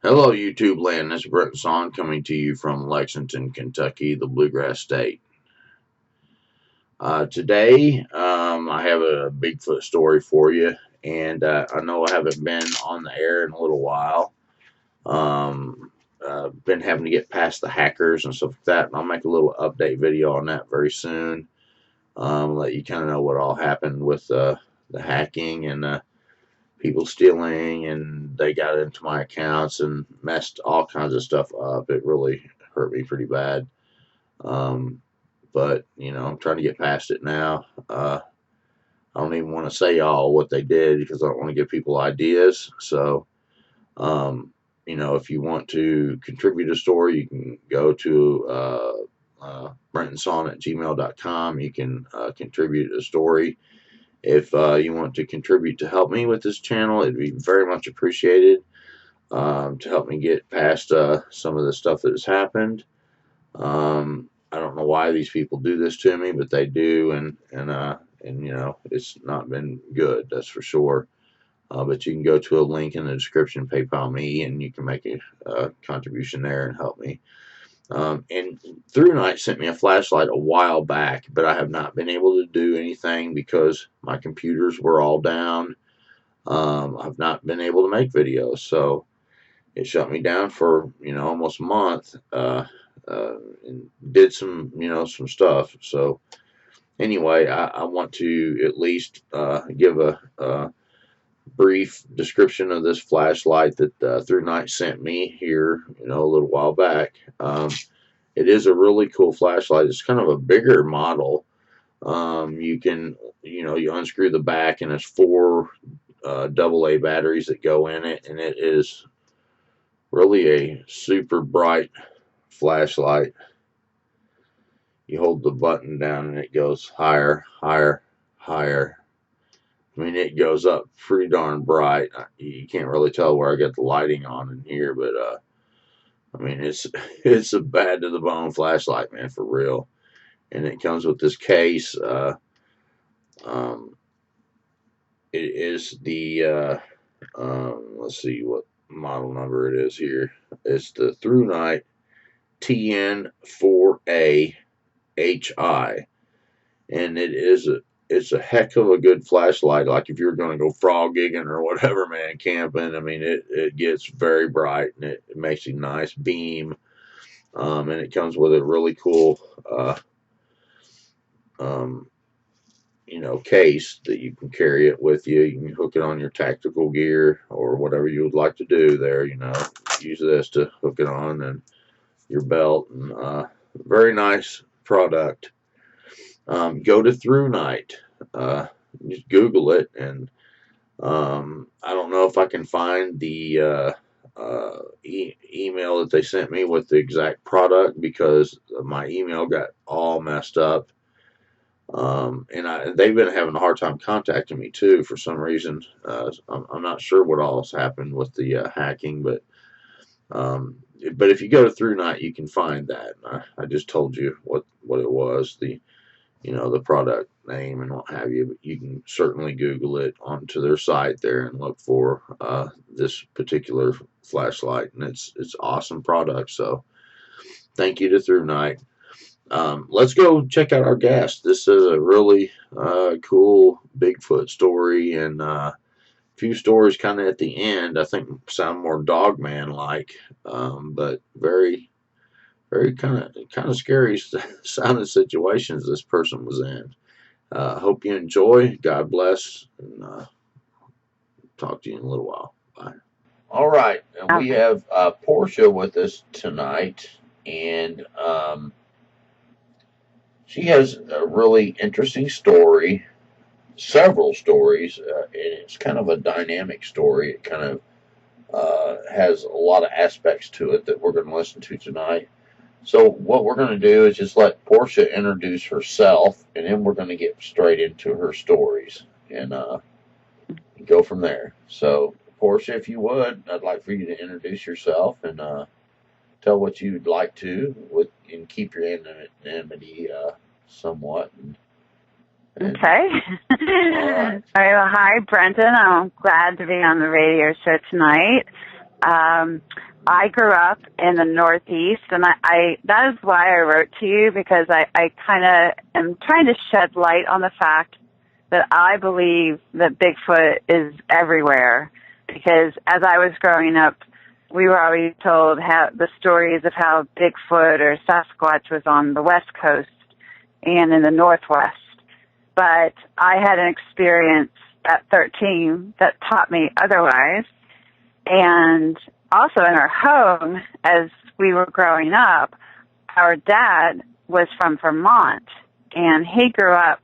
Hello, YouTube land. This is Brenton coming to you from Lexington, Kentucky, the Bluegrass State. Today, I have a Bigfoot story for you, and I know I haven't been on the air in a little while. Been having to get past the hackers and stuff like that, and I'll make a little update video on that very soon. Let you kind of know what all happened with the hacking and people stealing, and they got into my accounts and messed all kinds of stuff up. It really hurt me pretty bad. But I'm trying to get past it now. I don't even want to say all what they did because I don't want to give people ideas. So, if you want to contribute a story, you can go to brentonsawin@gmail.com. You can contribute a story. If you want to contribute to help me with this channel, it'd be very much appreciated to help me get past some of the stuff that has happened. I don't know why these people do this to me, but they do, and it's not been good, that's for sure. But you can go to a link in the description, PayPal me, and you can make a contribution there and help me. And Through Night sent me a flashlight a while back, but I have not been able to do anything because my computers were all down. I've not been able to make videos, so it shut me down for almost a month. And did some some stuff. So anyway, I want to at least give a brief description of this flashlight that Through Night sent me here, a little while back. It is a really cool flashlight. It's kind of a bigger model. You can, you unscrew the back, and there's four AA batteries that go in it, and it is really a super bright flashlight. You hold the button down, and it goes higher, higher, higher. I mean, it goes up pretty darn bright. You can't really tell where I got the lighting on in here, but I mean, it's a bad to the bone flashlight, man, for real. And it comes with this case. It is the let's see what model number it is here. It's the Through Night TN4A HI, and it's a heck of a good flashlight. Like if you're going to go frog gigging or whatever, man, camping, I mean, it gets very bright, and it makes a nice beam. And it comes with a really cool, case that you can carry it with you. You can hook it on your tactical gear or whatever you would like to do there. Use this to hook it on and your belt, and very nice product. Go to Through Night. Just Google it, and I don't know if I can find the email that they sent me with the exact product because my email got all messed up. And they've been having a hard time contacting me too for some reason. I'm not sure what all has happened with the hacking, but if you go to Through Night, you can find that. I just told you what it was, the product name and what have you. But you can certainly Google it onto their site there and look for this particular flashlight, and it's awesome product. So thank you to Through Night. Let's go check out our guest. This is a really cool Bigfoot story, and a few stories kind of at the end I think sound more Dogman like, but very, very kind of scary sounding situations this person was in. Hope you enjoy. God bless, and talk to you in a little while. Bye. All right, and we have Porsha with us tonight, and she has a really interesting story, several stories, and it's kind of a dynamic story. It kind of has a lot of aspects to it that we're going to listen to tonight. So what we're going to do is just let Porsha introduce herself, and then we're going to get straight into her stories and go from there. So, Porsha, if you would, I'd like for you to introduce yourself and tell what you'd like to, and keep your anonymity somewhat. Okay. All right. Well, hi, Brenton. I'm glad to be on the radio show tonight. I grew up in the Northeast, and I that is why I wrote to you, because I kind of am trying to shed light on the fact that I believe that Bigfoot is everywhere. Because as I was growing up, we were always told how the stories of how Bigfoot or Sasquatch was on the West Coast and in the Northwest. But I had an experience at 13 that taught me otherwise. And also in our home, as we were growing up, our dad was from Vermont, and he grew up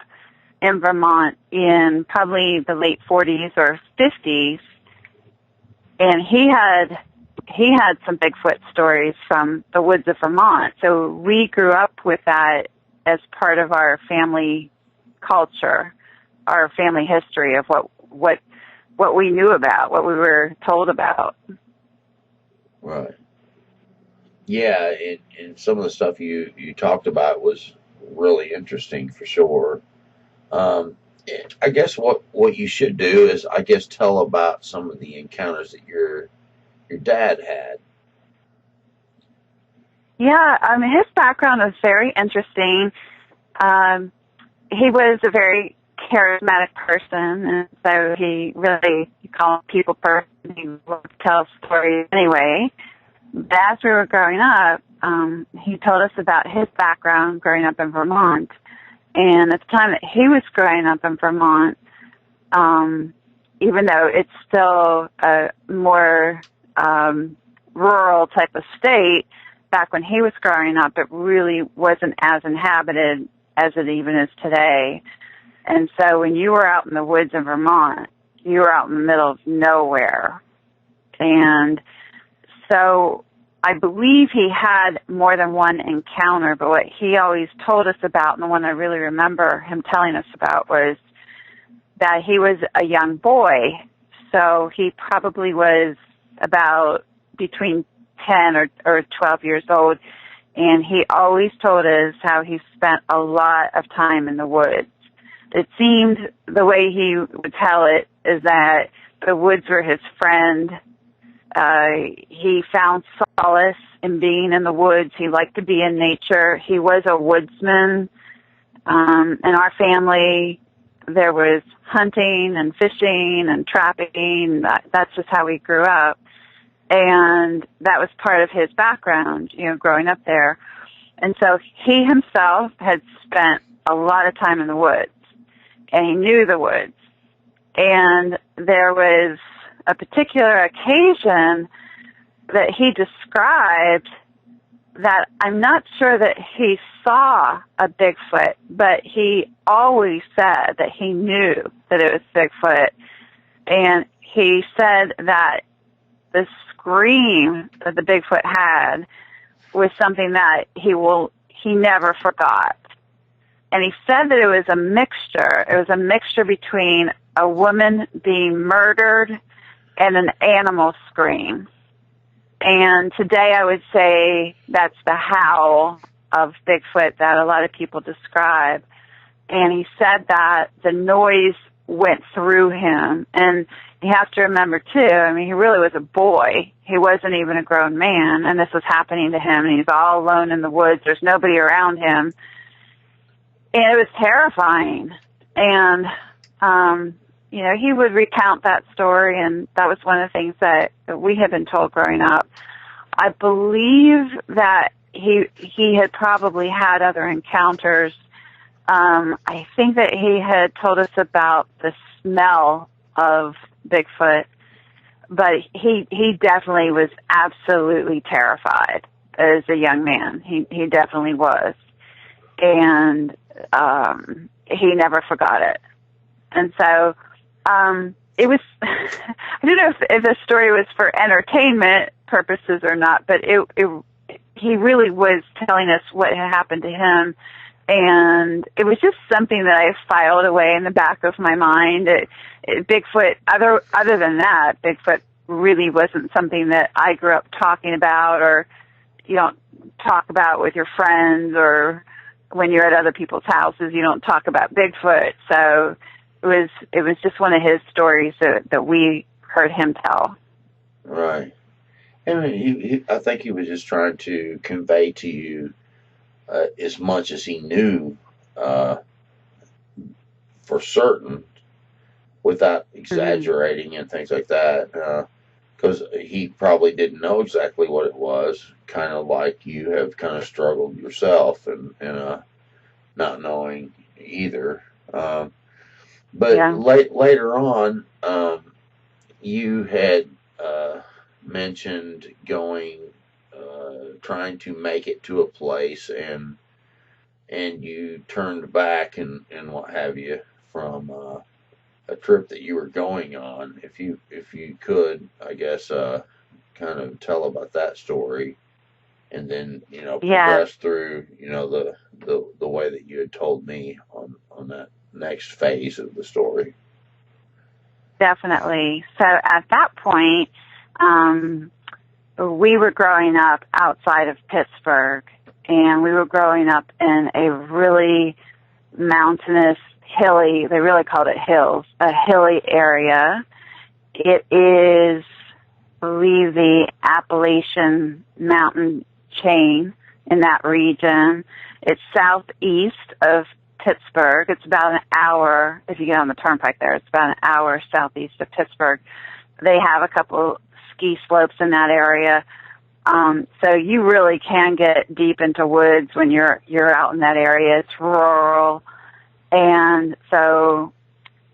in Vermont in probably the late 40s or 50s, and he had some Bigfoot stories from the woods of Vermont. So we grew up with that as part of our family culture, our family history of what we knew about, what we were told about. Right. Yeah, and some of the stuff you talked about was really interesting for sure. Um, I guess what you should do is, I guess, tell about some of the encounters that your dad had. Yeah, his background was very interesting. He was a very charismatic person, and so he really, you call him a people person. He loved to tell stories anyway. But as we were growing up, he told us about his background growing up in Vermont. And at the time that he was growing up in Vermont, even though it's still a more rural type of state, back when he was growing up, it really wasn't as inhabited as it even is today. And so when you were out in the woods in Vermont, you were out in the middle of nowhere. And so I believe he had more than one encounter, but what he always told us about, and the one I really remember him telling us about, was that he was a young boy. So he probably was about between 10 or 12 years old. And he always told us how he spent a lot of time in the woods. It seemed, the way he would tell it, is that the woods were his friend. He found solace in being in the woods. He liked to be in nature. He was a woodsman. In our family, there was hunting and fishing and trapping. That's just how we grew up. And that was part of his background, growing up there. And so he himself had spent a lot of time in the woods, and he knew the woods. And there was a particular occasion that he described that I'm not sure that he saw a Bigfoot, but he always said that he knew that it was Bigfoot. And he said that the scream that the Bigfoot had was something that he never forgot. And he said that it was a mixture. It was a mixture between a woman being murdered and an animal scream. And today I would say that's the howl of Bigfoot that a lot of people describe. And he said that the noise went through him. And you have to remember, too, he really was a boy. He wasn't even a grown man, and this was happening to him, and he's all alone in the woods. There's nobody around him. And it was terrifying. And, he would recount that story, and that was one of the things that we had been told growing up. I believe that he had probably had other encounters. I think that he had told us about the smell of Bigfoot, but he definitely was absolutely terrified as a young man. He definitely was. And he never forgot it. And so it was, I don't know if the story was for entertainment purposes or not, but he really was telling us what had happened to him. And it was just something that I filed away in the back of my mind. Bigfoot, other than that, Bigfoot really wasn't something that I grew up talking about, or you don't talk about with your friends, or when you're at other people's houses, you don't talk about Bigfoot. So it was just one of his stories that we heard him tell. Right. And I think he was just trying to convey to you as much as he knew uh, for certain, without Hmm. exaggerating and things like that. Because he probably didn't know exactly what it was, kind of like you have kind of struggled yourself and not knowing either. But Yeah. later on, you had mentioned going, trying to make it to a place, and you turned back and what have you from a trip that you were going on. If you could, I guess, kind of tell about that story, and then Yes, progress through the way that you had told me on that next phase of the story. definitely. So at that point, um, we were growing up outside of Pittsburgh, and we were growing up in a really mountainous, hilly, they really called it hills, a hilly area. It is, I believe, the Appalachian mountain chain in that region. It's southeast of Pittsburgh. It's about an hour, if you get on the turnpike there, it's about an hour southeast of Pittsburgh. They have a couple ski slopes in that area. So you really can get deep into woods when you're out in that area. It's rural. And so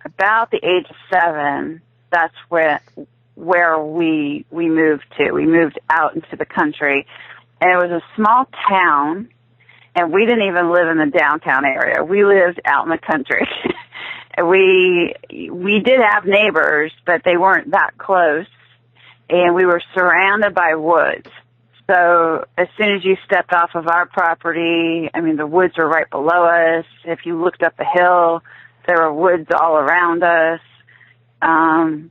about the age of 7, that's where we moved to. We moved out into the country, and it was a small town, and we didn't even live in the downtown area. We lived out in the country. We did have neighbors, but they weren't that close, and we were surrounded by woods. So as soon as you stepped off of our property, I mean, the woods were right below us. If you looked up the hill, there were woods all around us. And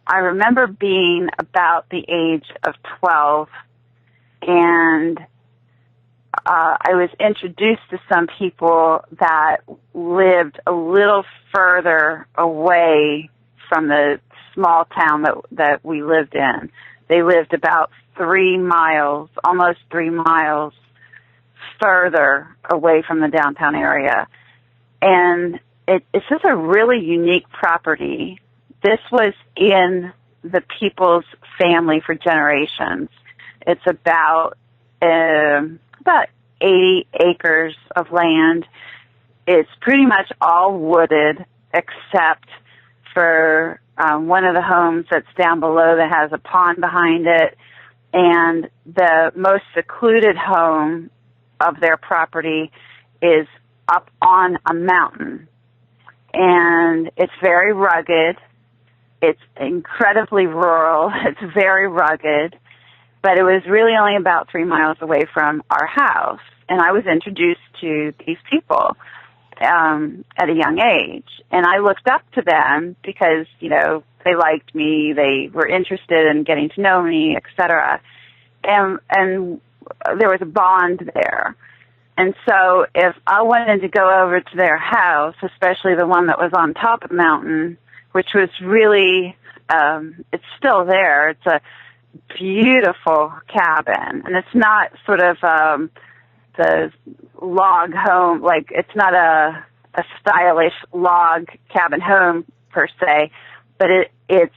I remember being about the age of 12, and I was introduced to some people that lived a little further away from the small town that we lived in. They lived about 3 miles, almost 3 miles further away from the downtown area. And it's just a really unique property. This was in the people's family for generations. It's about 80 acres of land. It's pretty much all wooded except for one of the homes that's down below that has a pond behind it, and the most secluded home of their property is up on a mountain. And it's very rugged. It's incredibly rural. It's very rugged. But it was really only about 3 miles away from our house. And I was introduced to these people at a young age. And I looked up to them because, they liked me, they were interested in getting to know me, etc. And there was a bond there. And so if I wanted to go over to their house, especially the one that was on top of the mountain, which was really, it's still there. It's a beautiful cabin. And it's not sort of the log home, like it's not a stylish log cabin home per se, but it's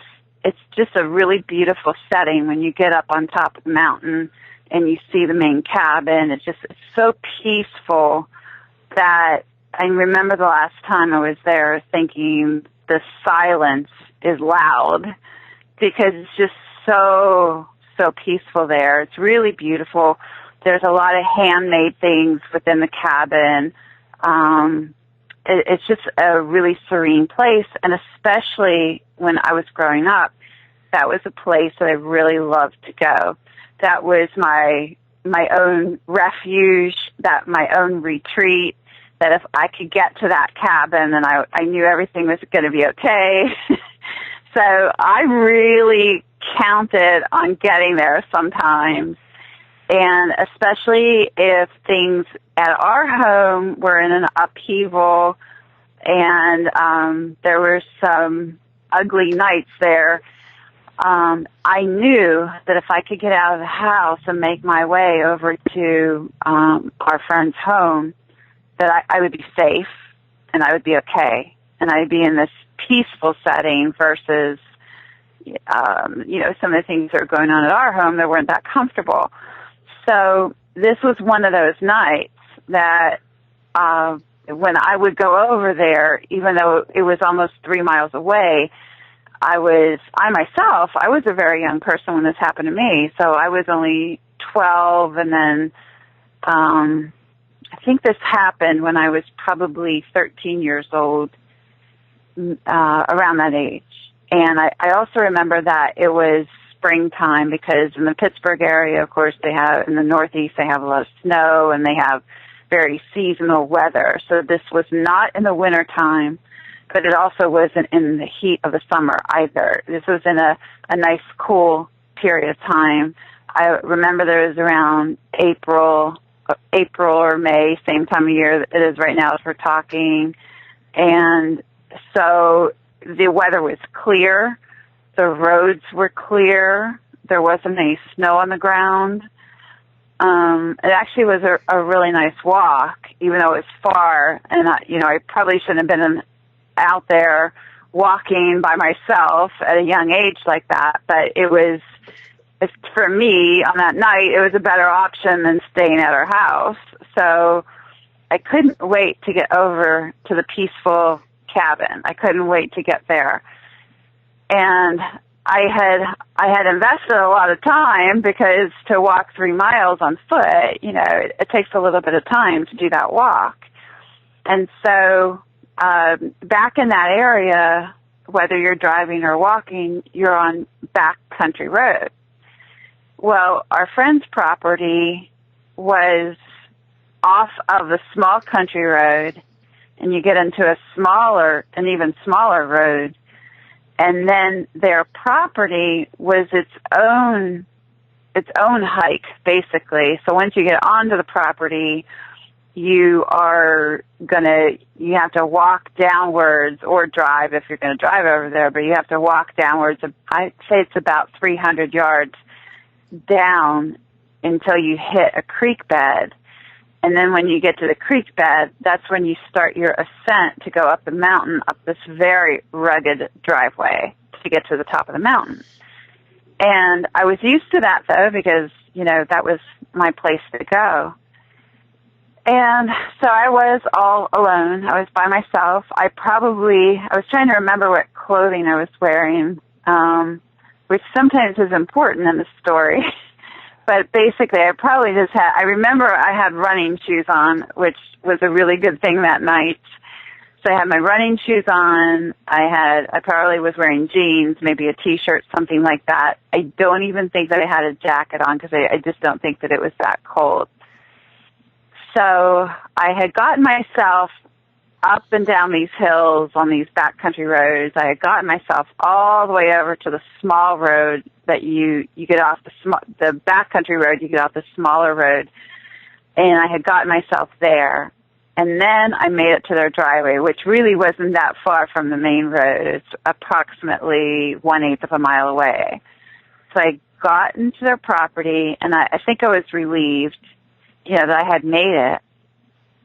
just a really beautiful setting when you get up on top of the mountain and you see the main cabin. It's so peaceful that I remember the last time I was there thinking the silence is loud because it's just so peaceful there. It's really beautiful. There's a lot of handmade things within the cabin. It's just a really serene place, and especially when I was growing up, that was a place that I really loved to go. That was my own refuge, my own retreat, that if I could get to that cabin, then I knew everything was going to be okay. So I really counted on getting there sometimes. And especially if things at our home were in an upheaval and there were some ugly nights there, I knew that if I could get out of the house and make my way over to our friend's home, that I would be safe and I would be okay. And I'd be in this peaceful setting versus, some of the things that were going on at our home that weren't that comfortable. So this was one of those nights that when I would go over there, even though it was almost 3 miles away, I was a very young person when this happened to me. So I was only 12, and then I think this happened when I was probably 13 years old, around that age. And I also remember that it was springtime because in the Pittsburgh area, of course, in the Northeast, they have a lot of snow and they have very seasonal weather. So this was not in the wintertime, but it also wasn't in the heat of the summer either. This was in a nice, cool period of time. I remember there was around April or May, same time of year it is right now as we're talking. And so the weather was clear. The roads were clear. There wasn't any snow on the ground. It actually was a really nice walk, even though it was far. And I probably shouldn't have been out there walking by myself at a young age like that. But for me on that night, it was a better option than staying at our house. So I couldn't wait to get over to the peaceful cabin. I couldn't wait to get there. And I had invested a lot of time because to walk 3 miles on foot, it takes a little bit of time to do that walk. And so back in that area, whether you're driving or walking, you're on backcountry road. Well, our friend's property was off of the small country road, and you get into an even smaller road. And then their property was its own hike, basically. So once you get onto the property, you have to walk downwards or drive if you're going to drive over there, but you have to walk downwards. I'd say it's about 300 yards down until you hit a creek bed. And then when you get to the creek bed, that's when you start your ascent to go up the mountain, up this very rugged driveway to get to the top of the mountain. And I was used to that, though, because, that was my place to go. And so I was all alone. I was by myself. I was trying to remember what clothing I was wearing, which sometimes is important in the story. But basically, I remember I had running shoes on, which was a really good thing that night. So I had my running shoes on. I probably was wearing jeans, maybe a t-shirt, something like that. I don't even think that I had a jacket on because I just don't think that it was that cold. So I had gotten myself up and down these hills on these backcountry roads. I had gotten myself all the way over to the small road that you get off the backcountry road, you get off the smaller road. And I had gotten myself there. And then I made it to their driveway, which really wasn't that far from the main road. It's approximately 1/8 of a mile away. So I got into their property, and I think I was relieved, that I had made it.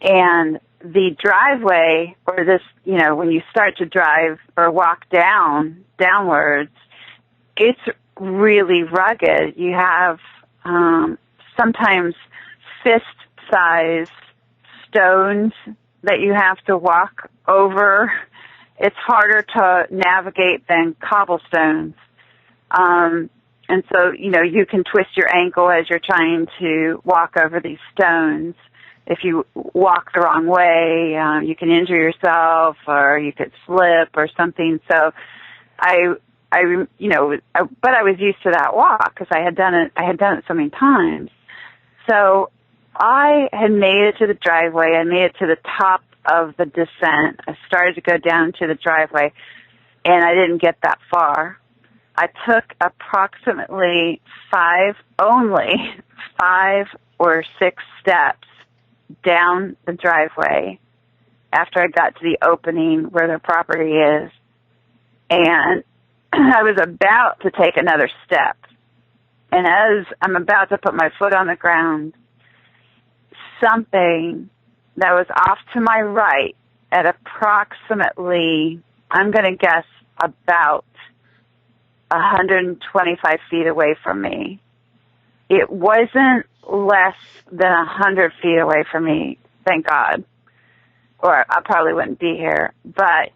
And the driveway, or this, when you start to drive or walk downwards, it's really rugged. You have sometimes fist-sized stones that you have to walk over. It's harder to navigate than cobblestones. And so, you can twist your ankle as you're trying to walk over these stones. If you walk the wrong way, you can injure yourself, or you could slip or something. So but I was used to that walk because I had done it so many times. So I had made it to the driveway. I made it to the top of the descent. I started to go down to the driveway, and I didn't get that far. I took approximately 5 or 6 steps down the driveway after I got to the opening where their property is. And I was about to take another step. And as I'm about to put my foot on the ground, something that was off to my right at approximately, I'm going to guess, about 125 feet away from me. It wasn't less than 100 feet away from me, thank God, or I probably wouldn't be here. But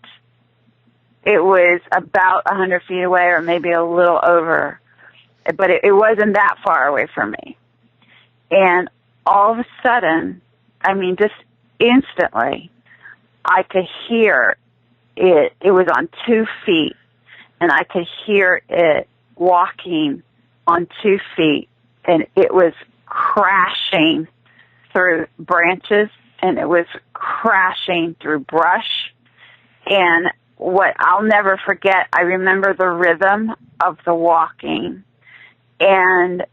it was about 100 feet away, or maybe a little over. But it wasn't that far away from me. And all of a sudden, I mean, just instantly, I could hear it. It was on 2 feet, and I could hear it walking on 2 feet, and it was crashing through branches, and it was crashing through brush. And what I'll never forget, I remember the rhythm of the walking. And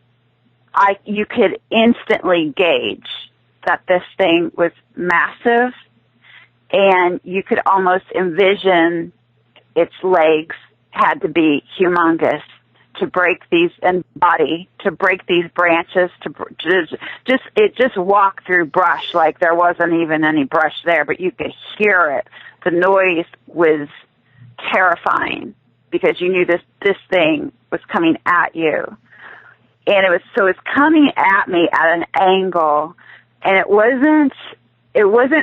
you could instantly gauge that this thing was massive, and you could almost envision its legs had to be humongous to break these, and body to break these branches, it just walked through brush like there wasn't even any brush there, but you could hear it. The noise was terrifying because you knew this thing was coming at you. And it's coming at me at an angle, and it wasn't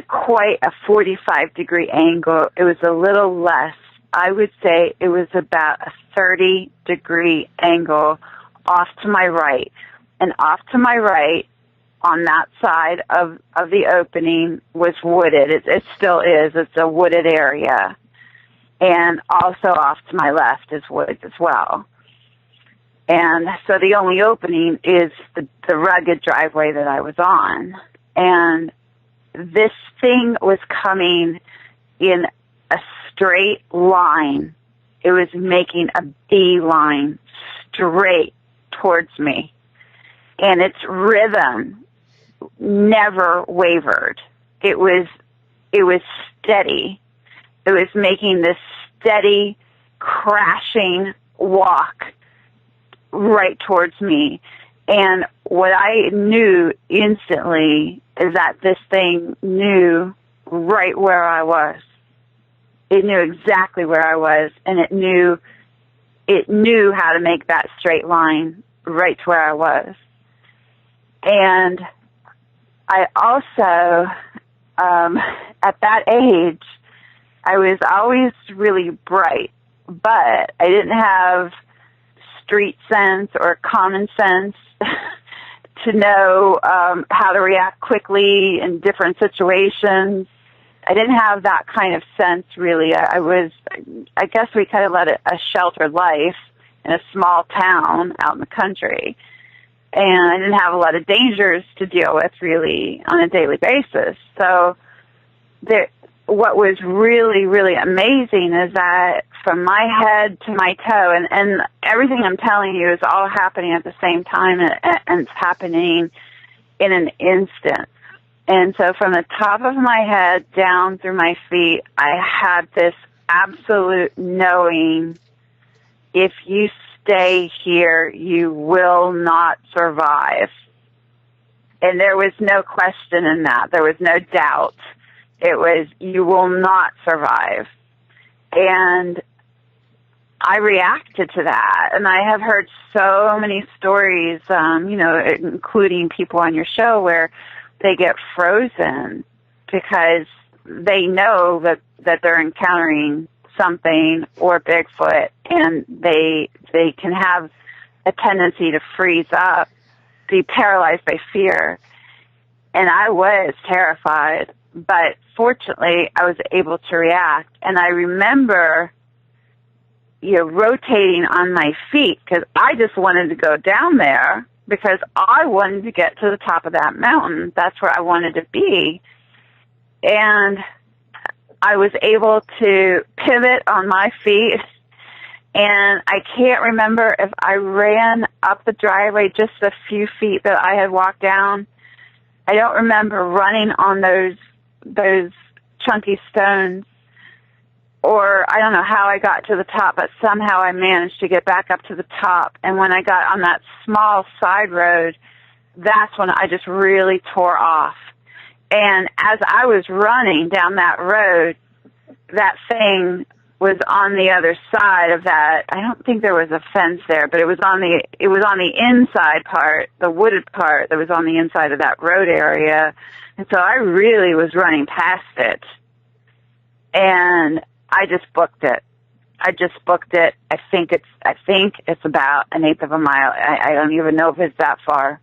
quite a 45-degree angle. It was a little less. I would say it was about a 30-degree angle off to my right. And off to my right, on that side of the opening, was wooded. It still is. It's a wooded area. And also off to my left is woods as well. And so the only opening is the rugged driveway that I was on. And this thing was coming in a straight line. It was making a beeline straight towards me. And its rhythm never wavered. It was steady. It was making this steady, crashing walk right towards me. And what I knew instantly is that this thing knew right where I was. It knew exactly where I was, and it knew how to make that straight line right to where I was. And I also, at that age, I was always really bright, but I didn't have street sense or common sense to know how to react quickly in different situations. I didn't have that kind of sense, really. I guess we kind of led a sheltered life in a small town out in the country. And I didn't have a lot of dangers to deal with, really, on a daily basis. So what was really, really amazing is that from my head to my toe, and everything I'm telling you is all happening at the same time, and it's happening in an instant. And so from the top of my head down through my feet, I had this absolute knowing, if you stay here, you will not survive. And there was no question in that. There was no doubt. It was, you will not survive. And I reacted to that. And I have heard so many stories, including people on your show, where they get frozen because they know that they're encountering something or Bigfoot, and they can have a tendency to freeze up, be paralyzed by fear. And I was terrified, but fortunately I was able to react. And I remember, rotating on my feet because I just wanted to go down there because I wanted to get to the top of that mountain. That's where I wanted to be. And I was able to pivot on my feet, and I can't remember if I ran up the driveway just a few feet that I had walked down. I don't remember running on those chunky stones, or I don't know how I got to the top, but somehow I managed to get back up to the top. And when I got on that small side road, that's when I just really tore off. And as I was running down that road, that thing was on the other side of that. I don't think there was a fence there, but it was on the inside part, the wooded part that was on the inside of that road area. And so I really was running past it. And I just booked it. I think it's about an eighth of a mile. I don't even know if it's that far.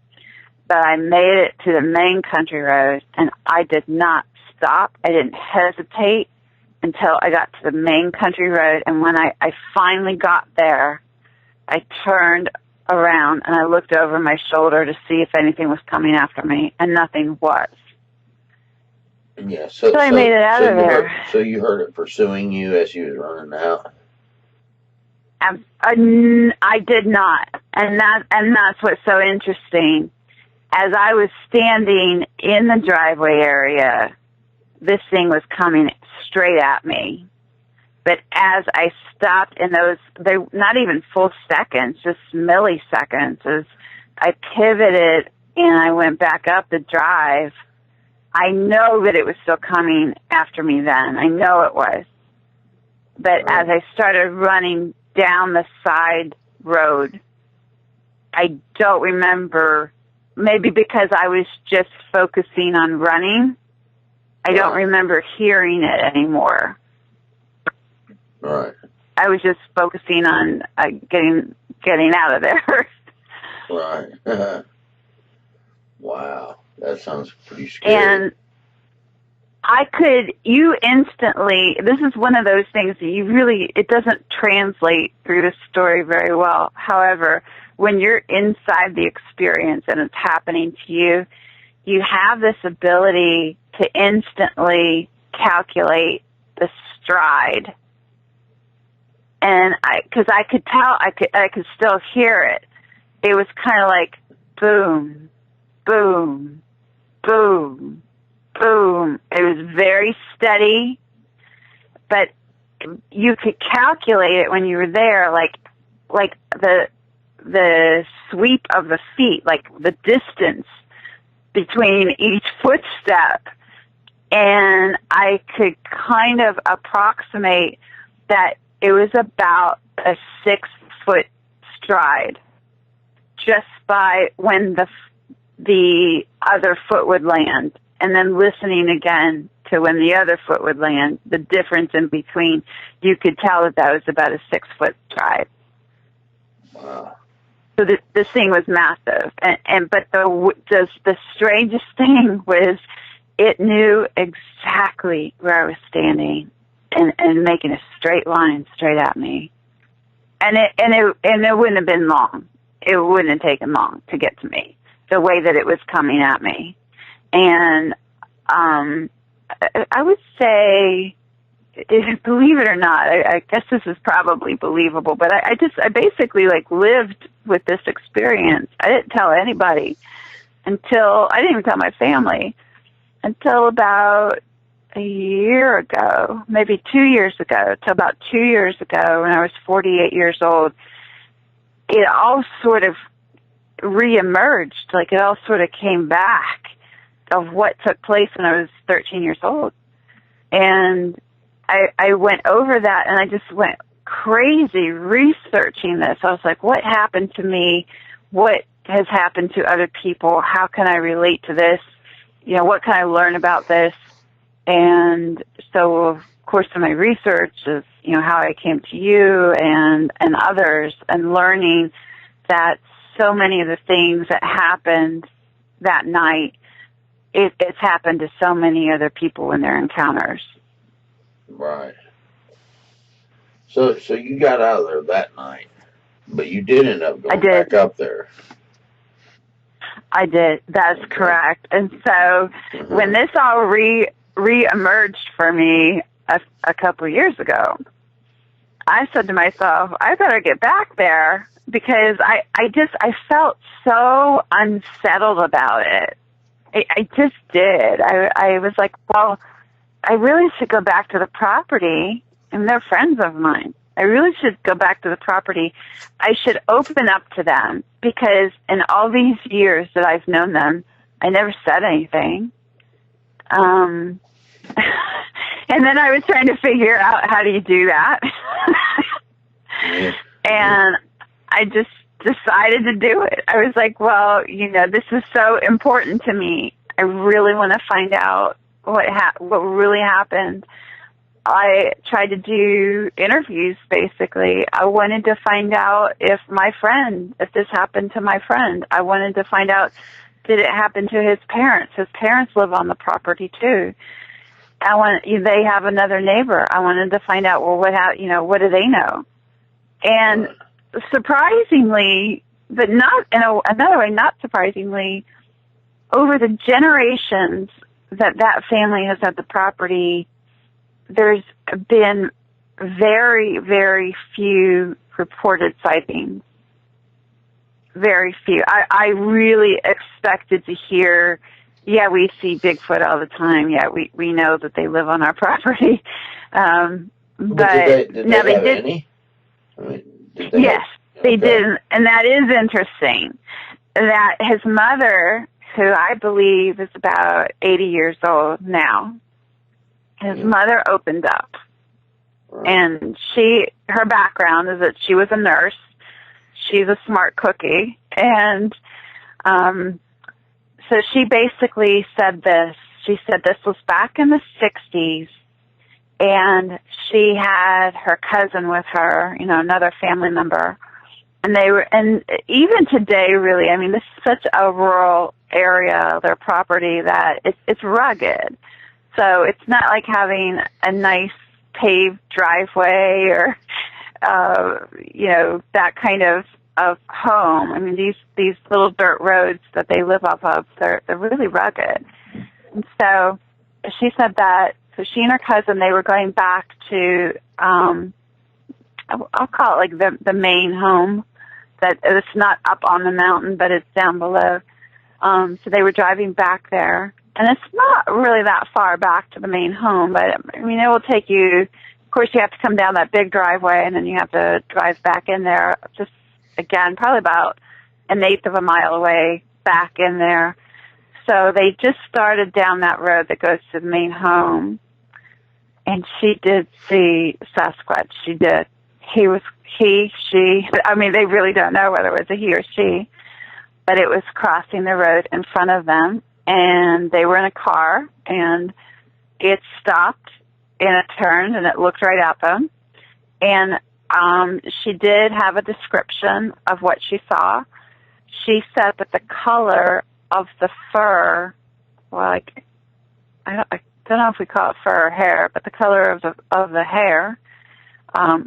But I made it to the main country road, and I did not stop. I didn't hesitate until I got to the main country road. And when I finally got there, I turned around and I looked over my shoulder to see if anything was coming after me, and nothing was. Yeah, so I made it out of there. So you heard it pursuing you as you was running out? I did not, and that's what's so interesting. As I was standing in the driveway area, this thing was coming straight at me. But as I stopped in those, they not even full seconds, just milliseconds, as I pivoted and I went back up the drive, I know that it was still coming after me then. I know it was. But as I started running down the side road, I don't remember, maybe because I was just focusing on running, I don't remember hearing it anymore. Right. I was just focusing on getting out of there. Right. Wow. That sounds pretty scary. And you instantly, this is one of those things that it doesn't translate through the story very well. However, when you're inside the experience and it's happening to you, you have this ability to instantly calculate the stride. And because I could tell, I could still hear it. It was kind of like boom, boom, boom, boom. It was very steady, but you could calculate it when you were there, like the sweep of the feet, like the distance between each footstep. And I could kind of approximate that it was about a 6-foot stride just by when the other foot would land, and then listening again to when the other foot would land, the difference in between, you could tell that was about a 6-foot stride. Wow. So this thing was massive, but the strangest thing was it knew exactly where I was standing and making a straight line straight at me, and it wouldn't have been long. It wouldn't have taken long to get to me, the way that it was coming at me. And I would say, believe it or not, I guess this is probably believable, but I basically lived with this experience. I didn't tell anybody I didn't even tell my family until about a year ago, maybe 2 years ago, till about 2 years ago when I was 48 years old. It all sort of reemerged, it all sort of came back of what took place when I was 13 years old. And I went over that and I just went crazy researching this. I was like, what happened to me? What has happened to other people? How can I relate to this? What can I learn about this? And so, of course, in my research is, how I came to you and others, and learning that so many of the things that happened that night, it's happened to so many other people in their encounters. Right. So you got out of there that night, but you did end up going back up there. I did. That's correct. And so when this all re-emerged for me a couple of years ago, I said to myself, I better get back there, because I felt so unsettled about it. I just did. I was like, well, I really should go back to the property and they're friends of mine. I really should go back to the property. I should open up to them, because in all these years that I've known them, I never said anything. And then I was trying to figure out, how do you do that? And I just decided to do it. I was like, well, this is so important to me. I really want to find out what really happened. I tried to do interviews, basically. I wanted to find out if this happened to my friend. I wanted to find out, did it happen to his parents? His parents live on the property too. They have another neighbor. I wanted to find out, well, what do they know? And surprisingly, but not in another way, not surprisingly, over the generations that family has had the property, there's been very, very few reported sightings. Very few. I really expected to hear, yeah, we see Bigfoot all the time. Yeah, we know that they live on our property. But did they have any? I mean, yes, they did. And that is interesting. That his mother, who I believe is about 80 years old now, his mother opened up. Right. And her background is that she was a nurse. She's a smart cookie. And so she basically said this. She said this was back in the 60s, and she had her cousin with her, another family member. And even today, really, I mean, this is such a rural area, their property, that it's rugged. So it's not like having a nice paved driveway or, that kind of home. I mean, these little dirt roads that they live off of, they're really rugged. And so she said that, so she and her cousin, they were going back to, I'll call it like the main home, that it's not up on the mountain, but it's down below. So they were driving back there. And it's not really that far back to the main home, but I mean, it will take you, of course, you have to come down that big driveway, and then you have to drive back in there, just, again, probably about 1/8 of a mile away back in there. So they just started down that road that goes to the main home, and she did see Sasquatch. She did. She, I mean, they really don't know whether it was a he or she, but it was crossing the road in front of them. And they were in a car, and it stopped, and it turned, and it looked right at them. And she did have a description of what she saw. She said that the color of the fur, well, I don't know if we call it fur or hair, but the color of the hair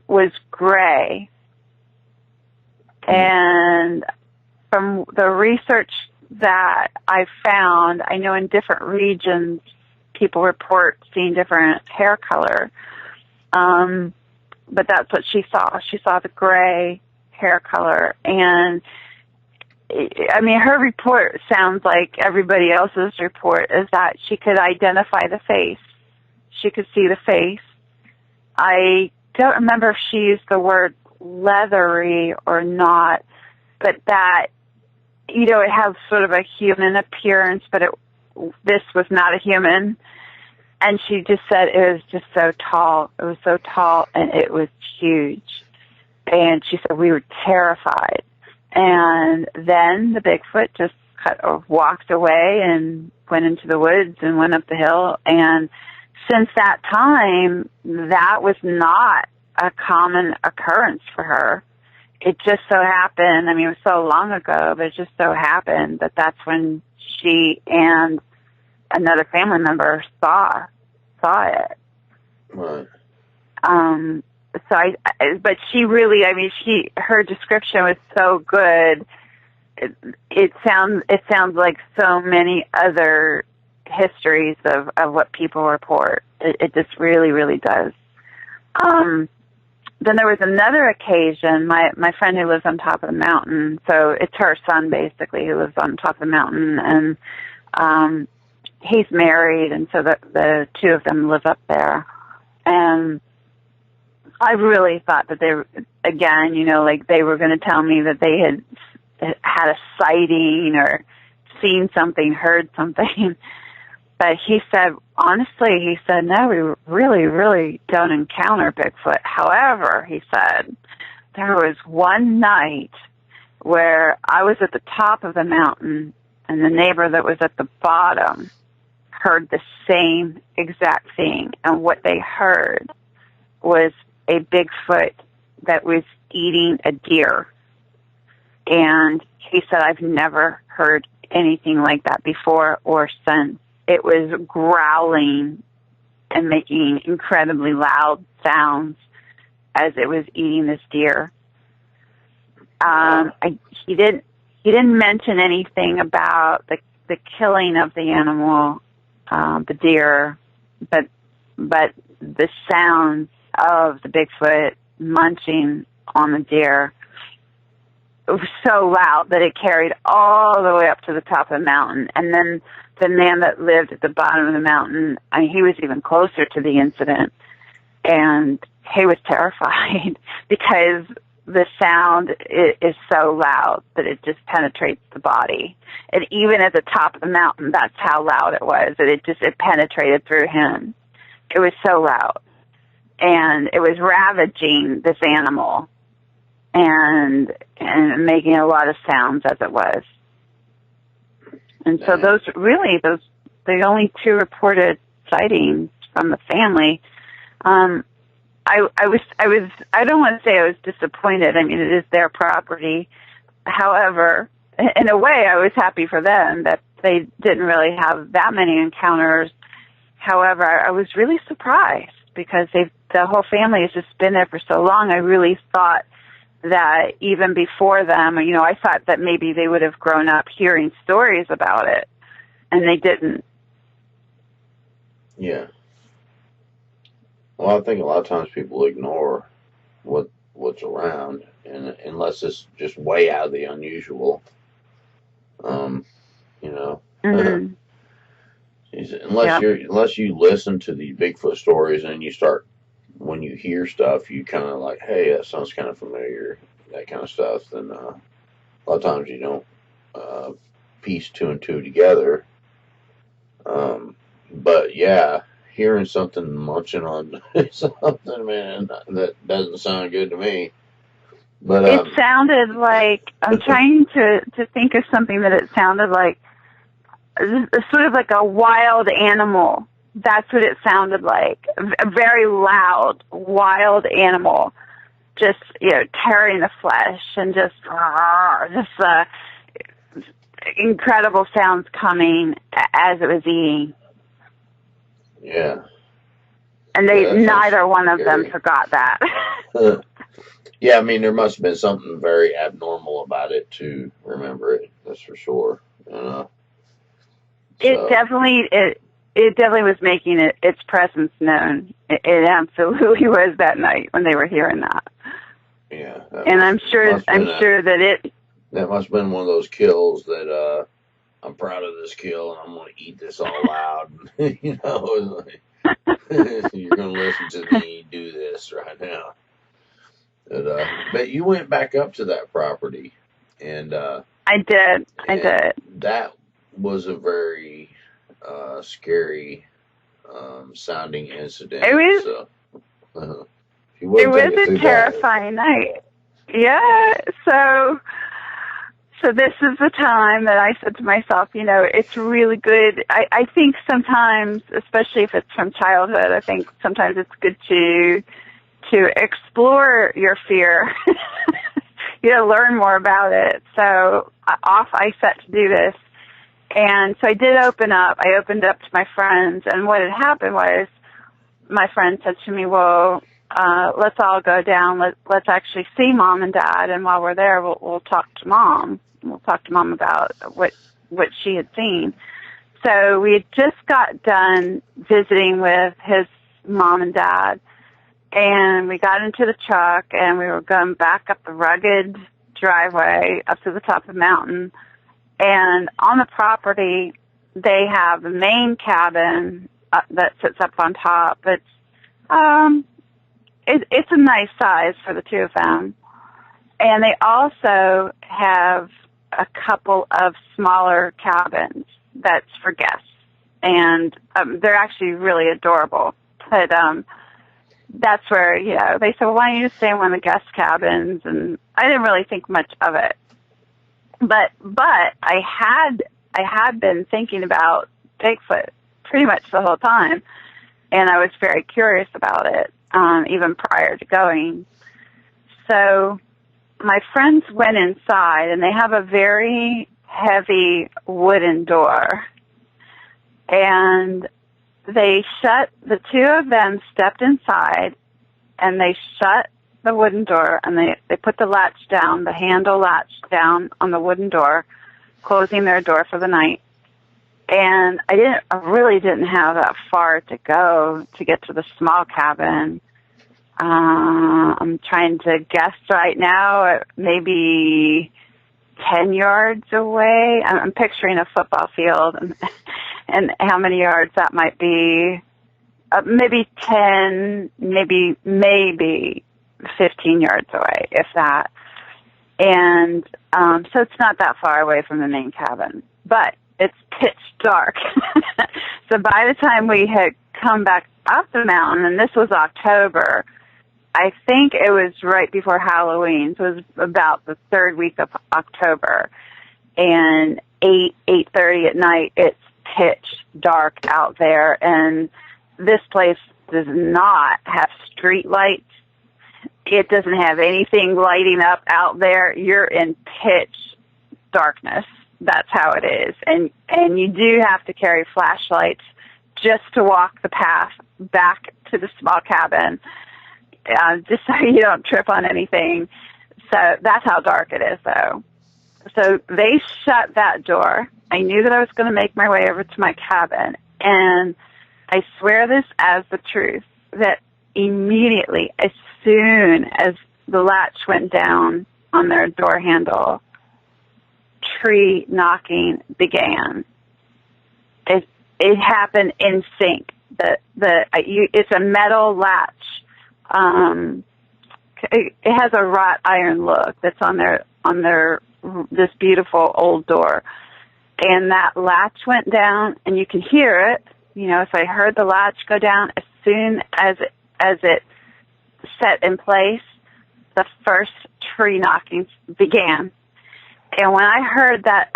was gray. And from the research that I found, I know in different regions people report seeing different hair color, but that's what she saw. She saw the gray hair color, and I mean, her report sounds like everybody else's report, is that she could identify the face. She could see the face. I don't remember if she used the word leathery or not, but that, it has sort of a human appearance, but this was not a human. And she just said it was just so tall. It was so tall, and it was huge. And she said we were terrified. And then the Bigfoot just walked away and went into the woods and went up the hill. And since that time, that was not a common occurrence for her. It just so happened, I mean, it was so long ago, but it just so happened that that's when she and another family member saw it. Right. But she really, I mean, her description was so good. It sounds like so many other histories of what people report. It just really, really does. Then there was another occasion, my friend who lives on top of the mountain, so it's her son basically who lives on top of the mountain, and he's married, and so the two of them live up there. And I really thought that they were, again, like they were going to tell me that they had a sighting or seen something, heard something. But he said, honestly, he said, no, we really, really don't encounter Bigfoot. However, he said, there was one night where I was at the top of the mountain and the neighbor that was at the bottom heard the same exact thing. And what they heard was a Bigfoot that was eating a deer. And he said, I've never heard anything like that before or since. It was growling and making incredibly loud sounds as it was eating this deer. He didn't mention anything about the killing of the animal, the deer, but the sounds of the Bigfoot munching on the deer, it was so loud that it carried all the way up to the top of the mountain. And then the man that lived at the bottom of the mountain, I mean, he was even closer to the incident, and he was terrified because the sound is so loud that it just penetrates the body. And even at the top of the mountain, that's how loud it was, that it penetrated through him. It was so loud. And it was ravaging this animal and making a lot of sounds as it was. And so the only two reported sightings from the family. I don't want to say I was disappointed. I mean, it is their property. However, in a way, I was happy for them that they didn't really have that many encounters. However, I was really surprised because the whole family has just been there for so long. I really thought that even before them, I thought that maybe they would have grown up hearing stories about it, and they didn't. Yeah. Well, I think a lot of times people ignore what's around, and unless it's just way out of the unusual, Mm-hmm. unless you listen to the Bigfoot stories and you start, when you hear stuff, you kind of like, hey, that sounds kind of familiar, that kind of stuff. Then a lot of times you don't piece two and two together. But yeah, hearing something munching on something, man, that doesn't sound good to me. But it sounded like, I'm trying to think of something that it sounded like, sort of like a wild animal. That's what it sounded like. A very loud, wild animal, just, tearing the flesh and just incredible sounds coming as it was eating. Yeah. And neither one of them forgot that. Yeah, I mean, there must have been something very abnormal about it to remember it. That's for sure. It definitely was making its presence known. It absolutely was that night when they were hearing that. Yeah. And I'm sure that that must have been one of those kills that I'm proud of this kill and I'm going to eat this all out. You're going to listen to me do this right now. But you went back up to that property, and I did. That was a very scary sounding incident. It was. It was a terrifying night. Yeah. So this is the time that I said to myself, it's really good. I think sometimes, especially if it's from childhood, I think sometimes it's good to explore your fear, learn more about it. So off I set to do this. And so I did open up. I opened up to my friends. And what had happened was my friend said to me, well, let's all go down. Let's actually see Mom and Dad. And while we're there, we'll talk to Mom. We'll talk to Mom about what she had seen. So we had just got done visiting with his mom and dad. And we got into the truck, and we were going back up the rugged driveway up to the top of the mountain. And on the property, they have the main cabin that sits up on top. it's a nice size for the two of them. And they also have a couple of smaller cabins that's for guests. And they're actually really adorable. But that's where, they said, well, why don't you stay in one of the guest cabins? And I didn't really think much of it. But I had been thinking about Bigfoot pretty much the whole time. And I was very curious about it, even prior to going. So my friends went inside, and they have a very heavy wooden door. And the two of them stepped inside, and they shut the wooden door, and they put the latch down, the handle latch down on the wooden door, closing their door for the night. And I really didn't have that far to go to get to the small cabin. I'm trying to guess right now, maybe 10 yards away. I'm picturing a football field and how many yards that might be. Maybe 10, maybe 15 yards away, if that. And so it's not that far away from the main cabin. But it's pitch dark. So by the time we had come back up the mountain, and this was October, I think it was right before Halloween, so it was about the third week of October, and 8:30 at night, it's pitch dark out there, and this place does not have street lights. It doesn't have anything lighting up out there. You're in pitch darkness. That's how it is. And you do have to carry flashlights just to walk the path back to the small cabin, just so you don't trip on anything. So that's how dark it is, though. So they shut that door. I knew that I was going to make my way over to my cabin, and I swear this as the truth, that immediately, as soon as the latch went down on their door handle, tree knocking began. It happened in sync. It's a metal latch. It has a wrought iron look that's on their this beautiful old door, and that latch went down, and you can hear it. So I heard the latch go down as soon as it set in place. The first tree knockings began. And when I heard that,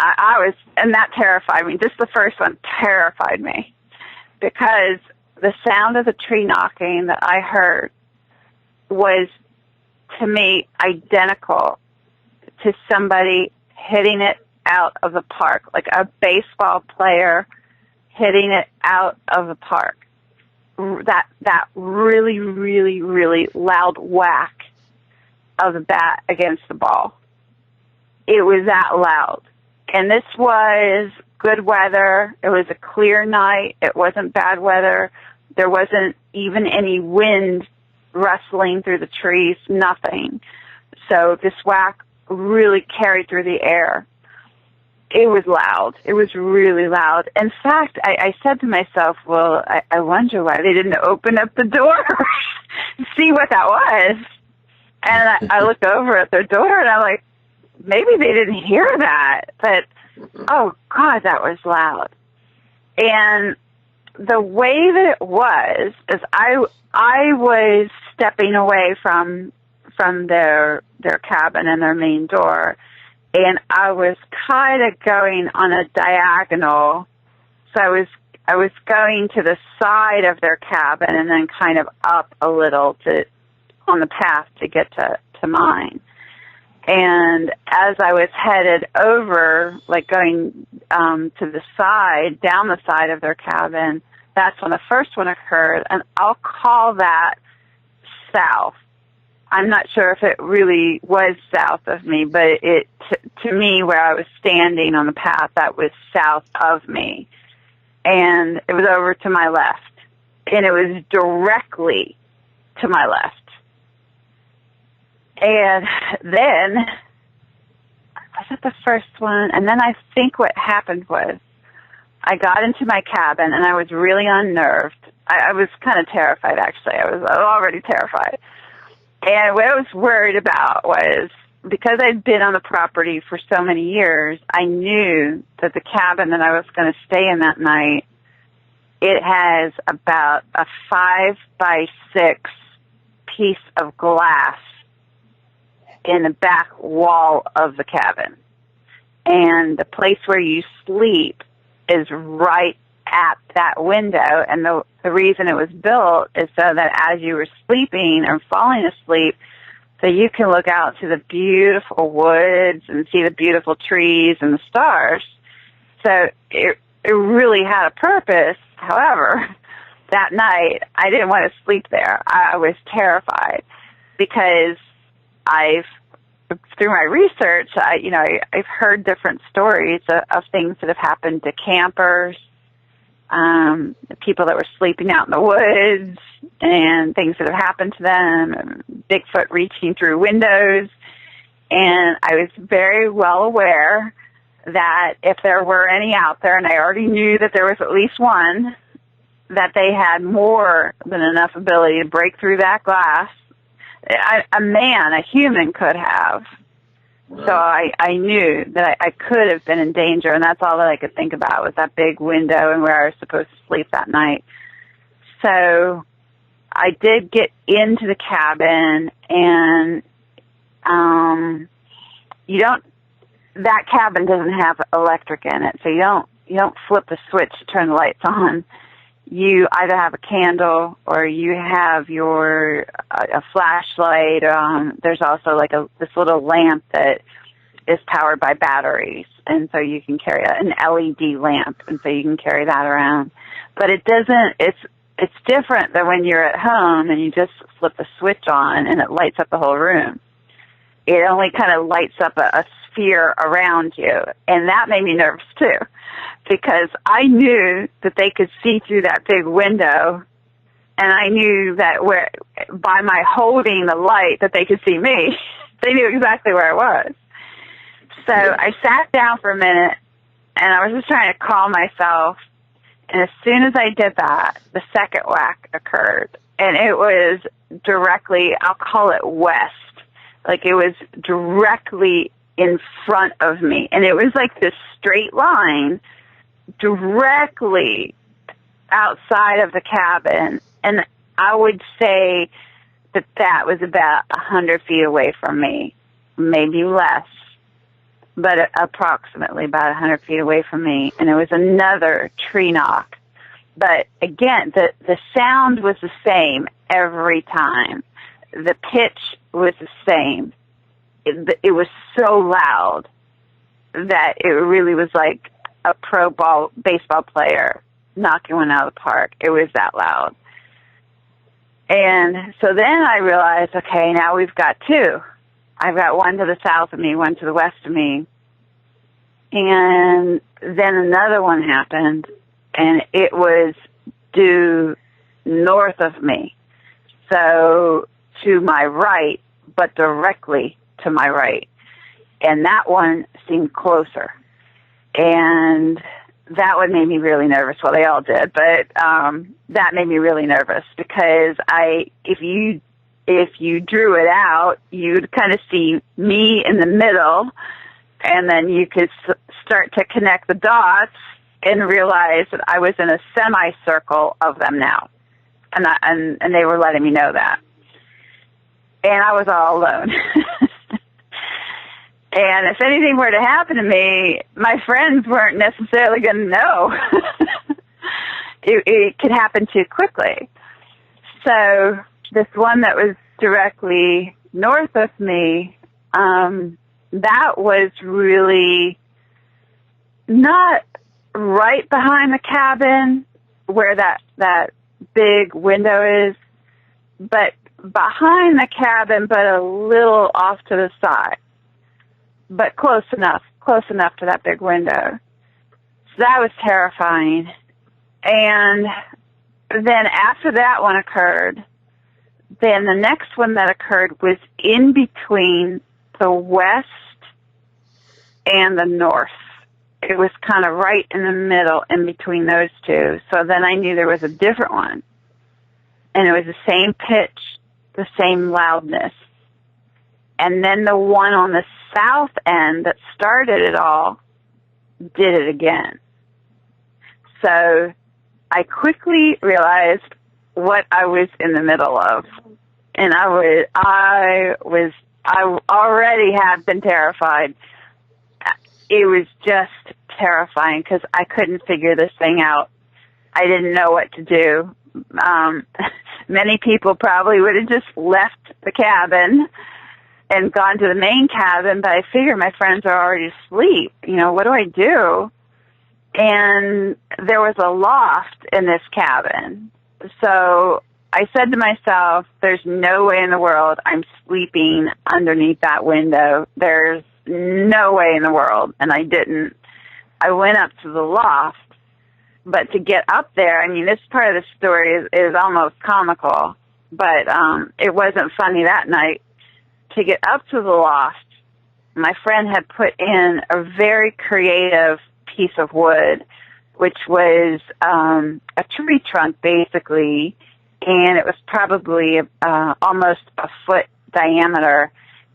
and that terrified me. Just the first one terrified me, because the sound of the tree knocking that I heard was, to me, identical to somebody hitting it out of the park, like a baseball player hitting it out of the park. That really, really, really loud whack of the bat against the ball. It was that loud. And this was good weather. It was a clear night. It wasn't bad weather. There wasn't even any wind rustling through the trees, nothing. So this whack really carried through the air. It was loud. It was really loud. In fact, I said to myself, well, I wonder why they didn't open up the door to see what that was. And I look over at their door, and I'm like, maybe they didn't hear that, but, oh, God, that was loud. And the way that it was is I was stepping away from their cabin and their main door, and I was kind of going on a diagonal. So I was going to the side of their cabin and then kind of up a little on the path to get to mine. And as I was headed over, like going to the side, down the side of their cabin, that's when the first one occurred, and I'll call that south. I'm not sure if it really was south of me, but to me, where I was standing on the path, that was south of me. And it was over to my left, and it was directly to my left. And then, was it the first one? And then I think what happened was I got into my cabin, and I was really unnerved. I was kind of terrified, actually. I was already terrified. And what I was worried about was, because I'd been on the property for so many years, I knew that the cabin that I was going to stay in that night, it has about a 5x6 piece of glass in the back wall of the cabin. And the place where you sleep is right at that window. And the reason it was built is so that as you were sleeping or falling asleep, so you can look out to the beautiful woods and see the beautiful trees and the stars. So it really had a purpose. However, that night, I didn't want to sleep there. I was terrified because through my research, I've heard different stories of things that have happened to campers, people that were sleeping out in the woods, and things that have happened to them, Bigfoot reaching through windows. And I was very well aware that if there were any out there, and I already knew that there was at least one, that they had more than enough ability to break through that glass. A human could have. Right. So I knew that I could have been in danger, and that's all that I could think about was that big window and where I was supposed to sleep that night. So I did get into the cabin, and that cabin doesn't have electric in it, so you don't flip the switch to turn the lights on. You either have a candle or you have a flashlight. There's also this little lamp that is powered by batteries, and so you can carry an LED lamp, and so you can carry that around. But it's different than when you're at home and you just flip the switch on and it lights up the whole room. It only kind of lights up a sphere around you, and that made me nervous too, because I knew that they could see through that big window, and I knew that by my holding the light that they could see me. They knew exactly where I was. So I sat down for a minute, and I was just trying to calm myself, and as soon as I did that, the second whack occurred, and it was directly, I'll call it west. Like it was directly in front of me. And it was like this straight line directly outside of the cabin. And I would say that was about 100 feet away from me, maybe less, but approximately about 100 feet away from me. And it was another tree knock. But again, the sound was the same every time. The pitch was the same. It was so loud that it really was like a baseball player knocking one out of the park. It was that loud. And so then I realized, okay, now we've got two. I've got one to the south of me, one to the west of me. And then another one happened, and it was due north of me. So to my right, but directly to my right. And that one seemed closer. And that one made me really nervous. Well, they all did, but that made me really nervous because if you drew it out, you'd kind of see me in the middle, and then you could start to connect the dots and realize that I was in a semicircle of them now. And they were letting me know that. And I was all alone. And if anything were to happen to me, my friends weren't necessarily going to know. It could happen too quickly. So this one that was directly north of me, that was really not right behind the cabin where that big window is, but behind the cabin, but a little off to the side, but close enough to that big window. So that was terrifying. And then after that one occurred, then the next one that occurred was in between the west and the north. It was kind of right in the middle in between those two. So then I knew there was a different one. And it was the same pitch the same loudness. And then the one on the south end that started it all did it again. So I quickly realized what I was in the middle of. And I already had been terrified. It was just terrifying because I couldn't figure this thing out. I didn't know what to do. Many people probably would have just left the cabin and gone to the main cabin, but I figured my friends are already asleep. You know, what do I do? And there was a loft in this cabin. So I said to myself, there's no way in the world I'm sleeping underneath that window. There's no way in the world. And I didn't. I went up to the loft. But to get up there, I mean, this part of the story is almost comical, but it wasn't funny that night. To get up to the loft, my friend had put in a very creative piece of wood, which was a tree trunk, basically, and it was probably almost a foot diameter,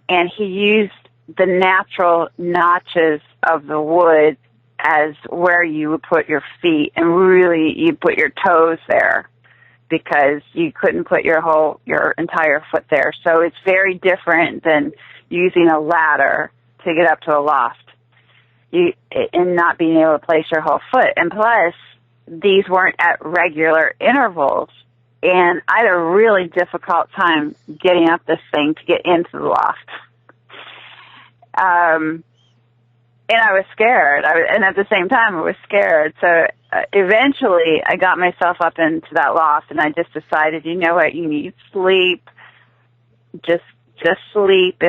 and he used the natural notches of the wood as where you would put your feet, and really you put your toes there because you couldn't put your entire foot there. So it's very different than using a ladder to get up to a loft and not being able to place your whole foot. And plus, these weren't at regular intervals, and I had a really difficult time getting up this thing to get into the loft. And I was scared, and at the same time, I was scared. So eventually, I got myself up into that loft, and I just decided, you know what, you need sleep. Just sleep.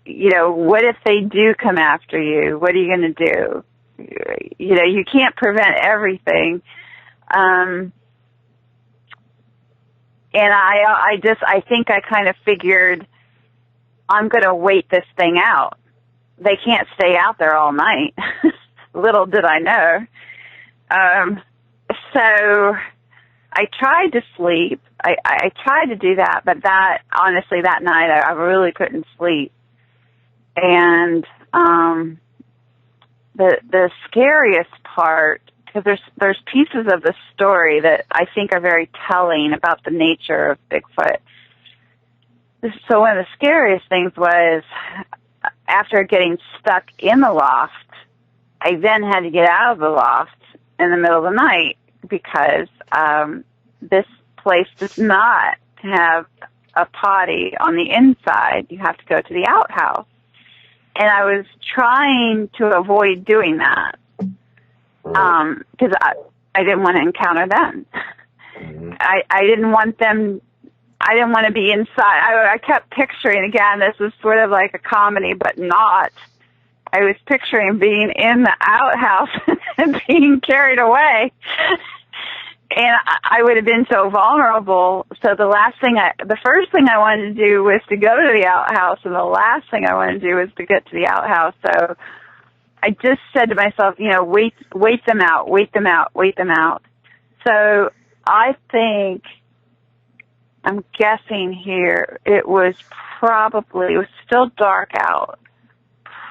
You know, what if they do come after you? What are you going to do? You know, you can't prevent everything. And I think I kind of figured I'm going to wait this thing out. They can't stay out there all night. Little did I know. So I tried to sleep. I tried to do that, but honestly, that night I really couldn't sleep. And the scariest part, because there's pieces of the story that I think are very telling about the nature of Bigfoot. So one of the scariest things was, after getting stuck in the loft, I then had to get out of the loft in the middle of the night because this place does not have a potty on the inside. You have to go to the outhouse. And I was trying to avoid doing that because I didn't want to encounter them. I didn't want them. I didn't want to be inside. I kept picturing, again, this was sort of like a comedy, but not. I was picturing being in the outhouse and being carried away. And I would have been so vulnerable. So the first thing I wanted to do was to go to the outhouse, and the last thing I wanted to do was to get to the outhouse. So I just said to myself, you know, wait them out, wait them out, wait them out. So I think, I'm guessing here, it was still dark out,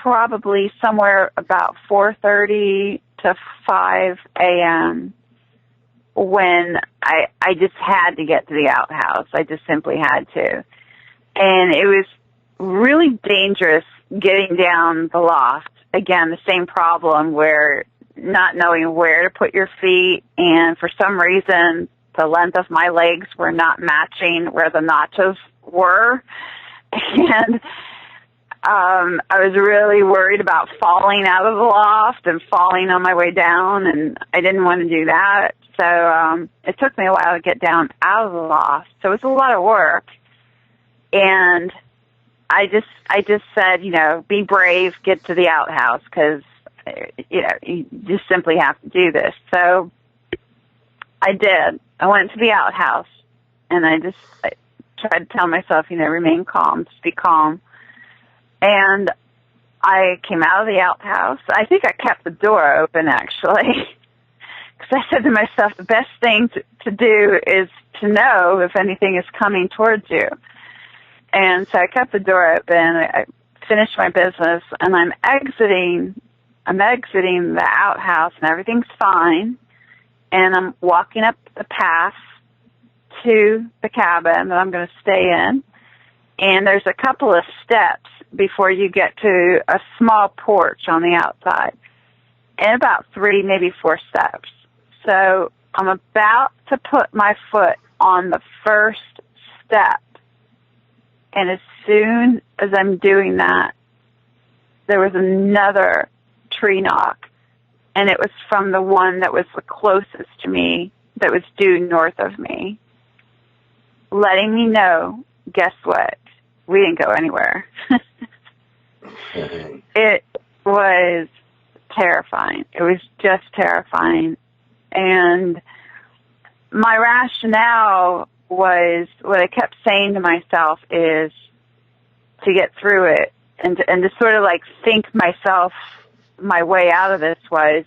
probably somewhere about 4:30 to 5 a.m. when I just had to get to the outhouse. I just simply had to. And it was really dangerous getting down the loft. Again, the same problem where not knowing where to put your feet, and for some reason, the length of my legs were not matching where the notches were. And I was really worried about falling out of the loft and falling on my way down, and I didn't want to do that. So it took me a while to get down out of the loft. So it was a lot of work. And I just said, you know, be brave, get to the outhouse, because, you know, you just simply have to do this. So I did. I went to the outhouse, and I tried to tell myself, you know, remain calm, just be calm. And I came out of the outhouse. I think I kept the door open, actually, because I said to myself, the best thing to do is to know if anything is coming towards you. And so I kept the door open. I finished my business, and I'm exiting the outhouse, and everything's fine. And I'm walking up the path to the cabin that I'm going to stay in. And there's a couple of steps before you get to a small porch on the outside. And about 3, maybe 4 steps. So I'm about to put my foot on the first step. And as soon as I'm doing that, there was another tree knock. And it was from the one that was the closest to me, that was due north of me, letting me know, guess what? We didn't go anywhere. It was terrifying. It was just terrifying. And my rationale was, what I kept saying to myself is, to get through it and to sort of like think myself my way out of this was,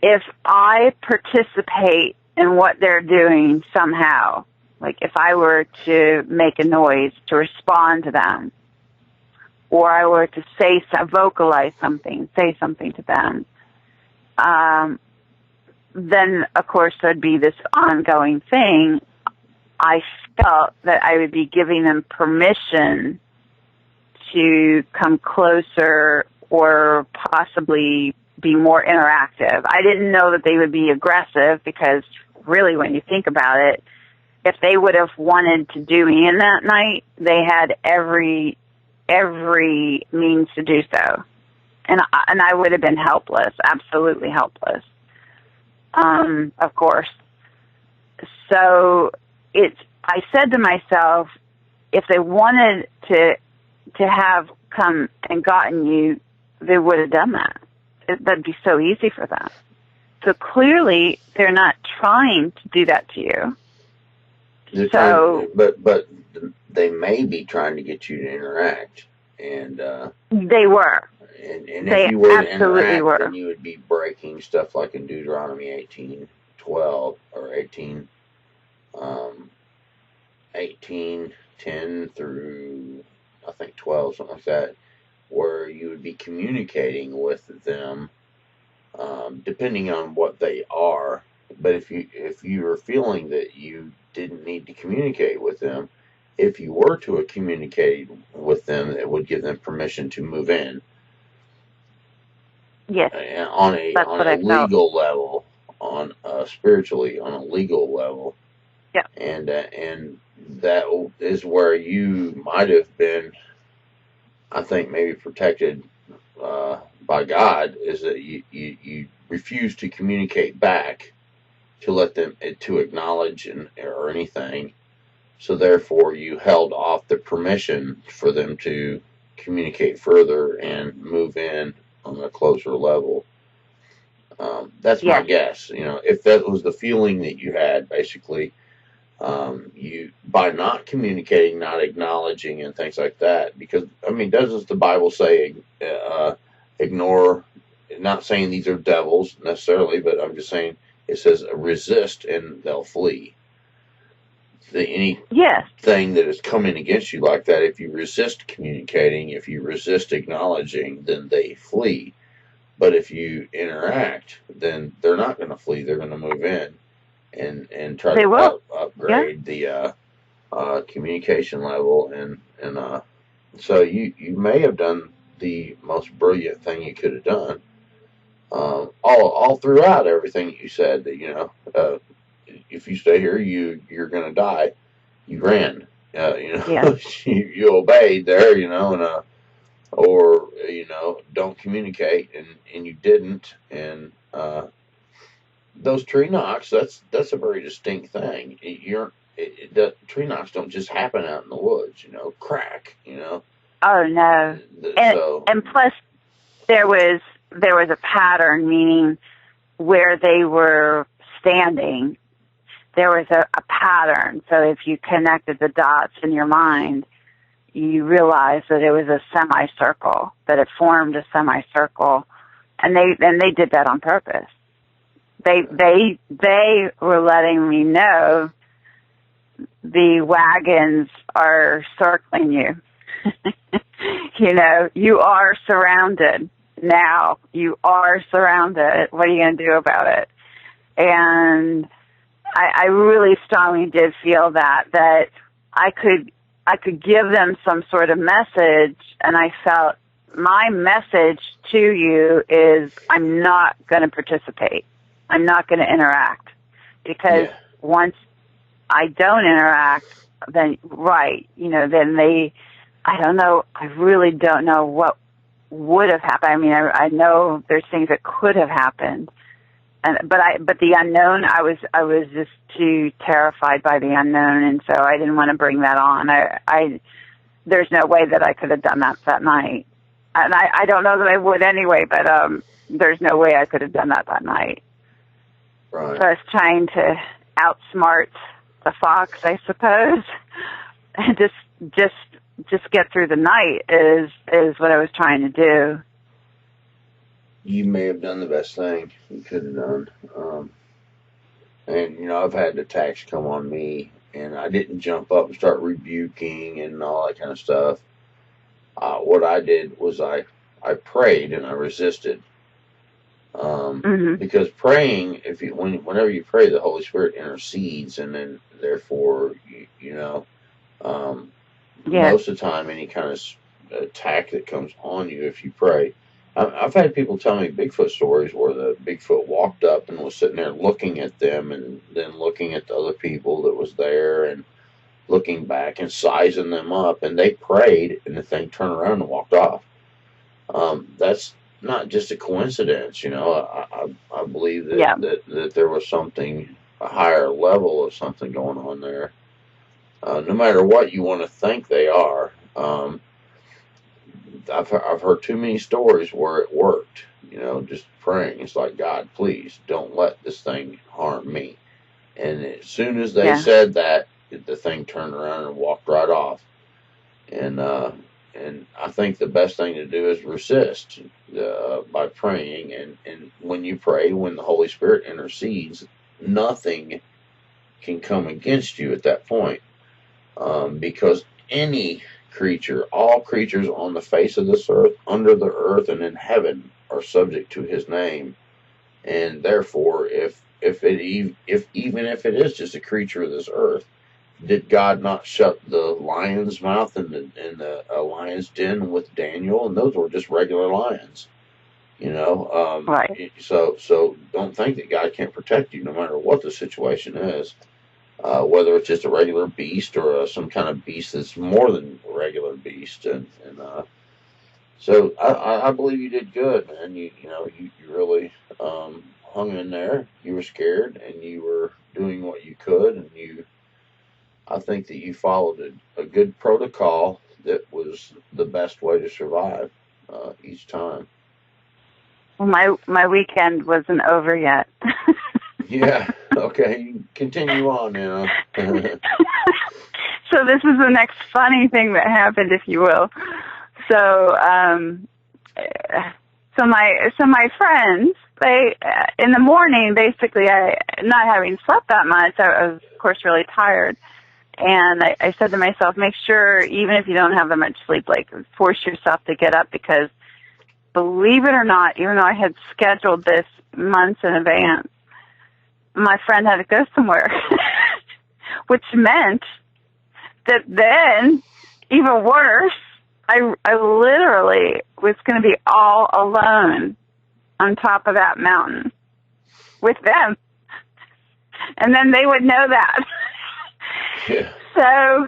if I participate in what they're doing somehow, like if I were to make a noise to respond to them, or I were to vocalize something, say something to them, then of course there'd be this ongoing thing. I felt that I would be giving them permission to come closer or possibly be more interactive. I didn't know that they would be aggressive, because really when you think about it, if they would have wanted to do me in that night, they had every means to do so. And I would have been helpless, absolutely helpless, of course. So I said to myself, if they wanted to have come and gotten you, they would have done that. That'd be so easy for them. So clearly, they're not trying to do that to you. But they may be trying to get you to interact, and they were. And they if you were to absolutely interact, then you would be breaking stuff like in Deuteronomy 18:12 or 18:10 through I think 12, something like that, where you would be communicating with them, depending on what they are. But if you are feeling that you didn't need to communicate with them, if you were to communicate with them, it would give them permission to move in. Yes, on a legal level, spiritually on a legal level. Yeah. And that is where you might have been, I think, maybe protected by God, is that you refuse to communicate back, to let them to acknowledge or anything. So therefore, you held off the permission for them to communicate further and move in on a closer level. That's my guess. If that was the feeling that you had, basically, you, by not communicating, not acknowledging, and things like that. Because doesn't the Bible say ignore? Not saying these are devils necessarily, but I'm just saying it says resist and they'll flee. Anything that is coming against you like that, if you resist communicating, if you resist acknowledging, then they flee. But if you interact, then they're not going to flee. They're going to move in and try to upgrade the communication level. And so you may have done the most brilliant thing you could have done. All throughout everything that you said, that if you stay here, you're going to die. You ran, you obeyed there, and or don't communicate, and you didn't, and those tree knocks, that's a very distinct thing. Tree knocks don't just happen out in the woods, crack, Oh no, and plus there was a pattern, meaning where they were standing, there was a pattern. So if you connected the dots in your mind, you realized that it was a semicircle, that it formed a semicircle, and they did that on purpose. They were letting me know the wagons are circling you. You are surrounded now. You are surrounded. What are you going to do about it? And I really strongly did feel that I could give them some sort of message, and I felt my message to you is I'm not going to participate. I'm not going to interact, because once I don't interact, then then I don't know, I really don't know what would have happened. I mean, I know there's things that could have happened, but the unknown, I was just too terrified by the unknown, and so I didn't want to bring that on. There's no way that I could have done that night, and I don't know that I would anyway, but there's no way I could have done that night. Right. So I was trying to outsmart the fox, I suppose, and just get through the night is what I was trying to do. You may have done the best thing you could have done. And, I've had attacks come on me, and I didn't jump up and start rebuking and all that kind of stuff. What I did was I prayed and I resisted. Because praying, whenever you pray, the Holy Spirit intercedes, and then therefore, most of the time, any kind of attack that comes on you, if you pray. I've had people tell me Bigfoot stories where the Bigfoot walked up and was sitting there looking at them, and then looking at the other people that was there, and looking back and sizing them up, and they prayed, and the thing turned around and walked off. That's not just a coincidence, I believe that there was a higher level of something going on there. No matter what you want to think they are, I've heard too many stories where it worked. Just praying. It's like, God, please don't let this thing harm me. And as soon as they said that, the thing turned around and walked right off. And I think the best thing to do is resist by praying. And when you pray, when the Holy Spirit intercedes, nothing can come against you at that point. Because any creature, all creatures on the face of this earth, under the earth, and in heaven are subject to His name. And therefore, even if it is just a creature of this earth, did God not shut the lion's mouth in the lion's den with Daniel? And those were just regular lions, Right. So don't think that God can't protect you no matter what the situation is, whether it's just a regular beast or some kind of beast that's more than a regular beast. So I believe you did good, man. You really hung in there. You were scared, and you were doing what you could, and I think that you followed a good protocol that was the best way to survive each time. Well, my weekend wasn't over yet. Yeah. Okay. Continue on now. So this is the next funny thing that happened, if you will. So my friends, they in the morning, basically, not having slept that much, I was of course really tired. And I said to myself, make sure, even if you don't have that much sleep, force yourself to get up, because believe it or not, even though I had scheduled this months in advance, my friend had to go somewhere, which meant that then, even worse, I literally was going to be all alone on top of that mountain with them. And then they would know that. Yeah. So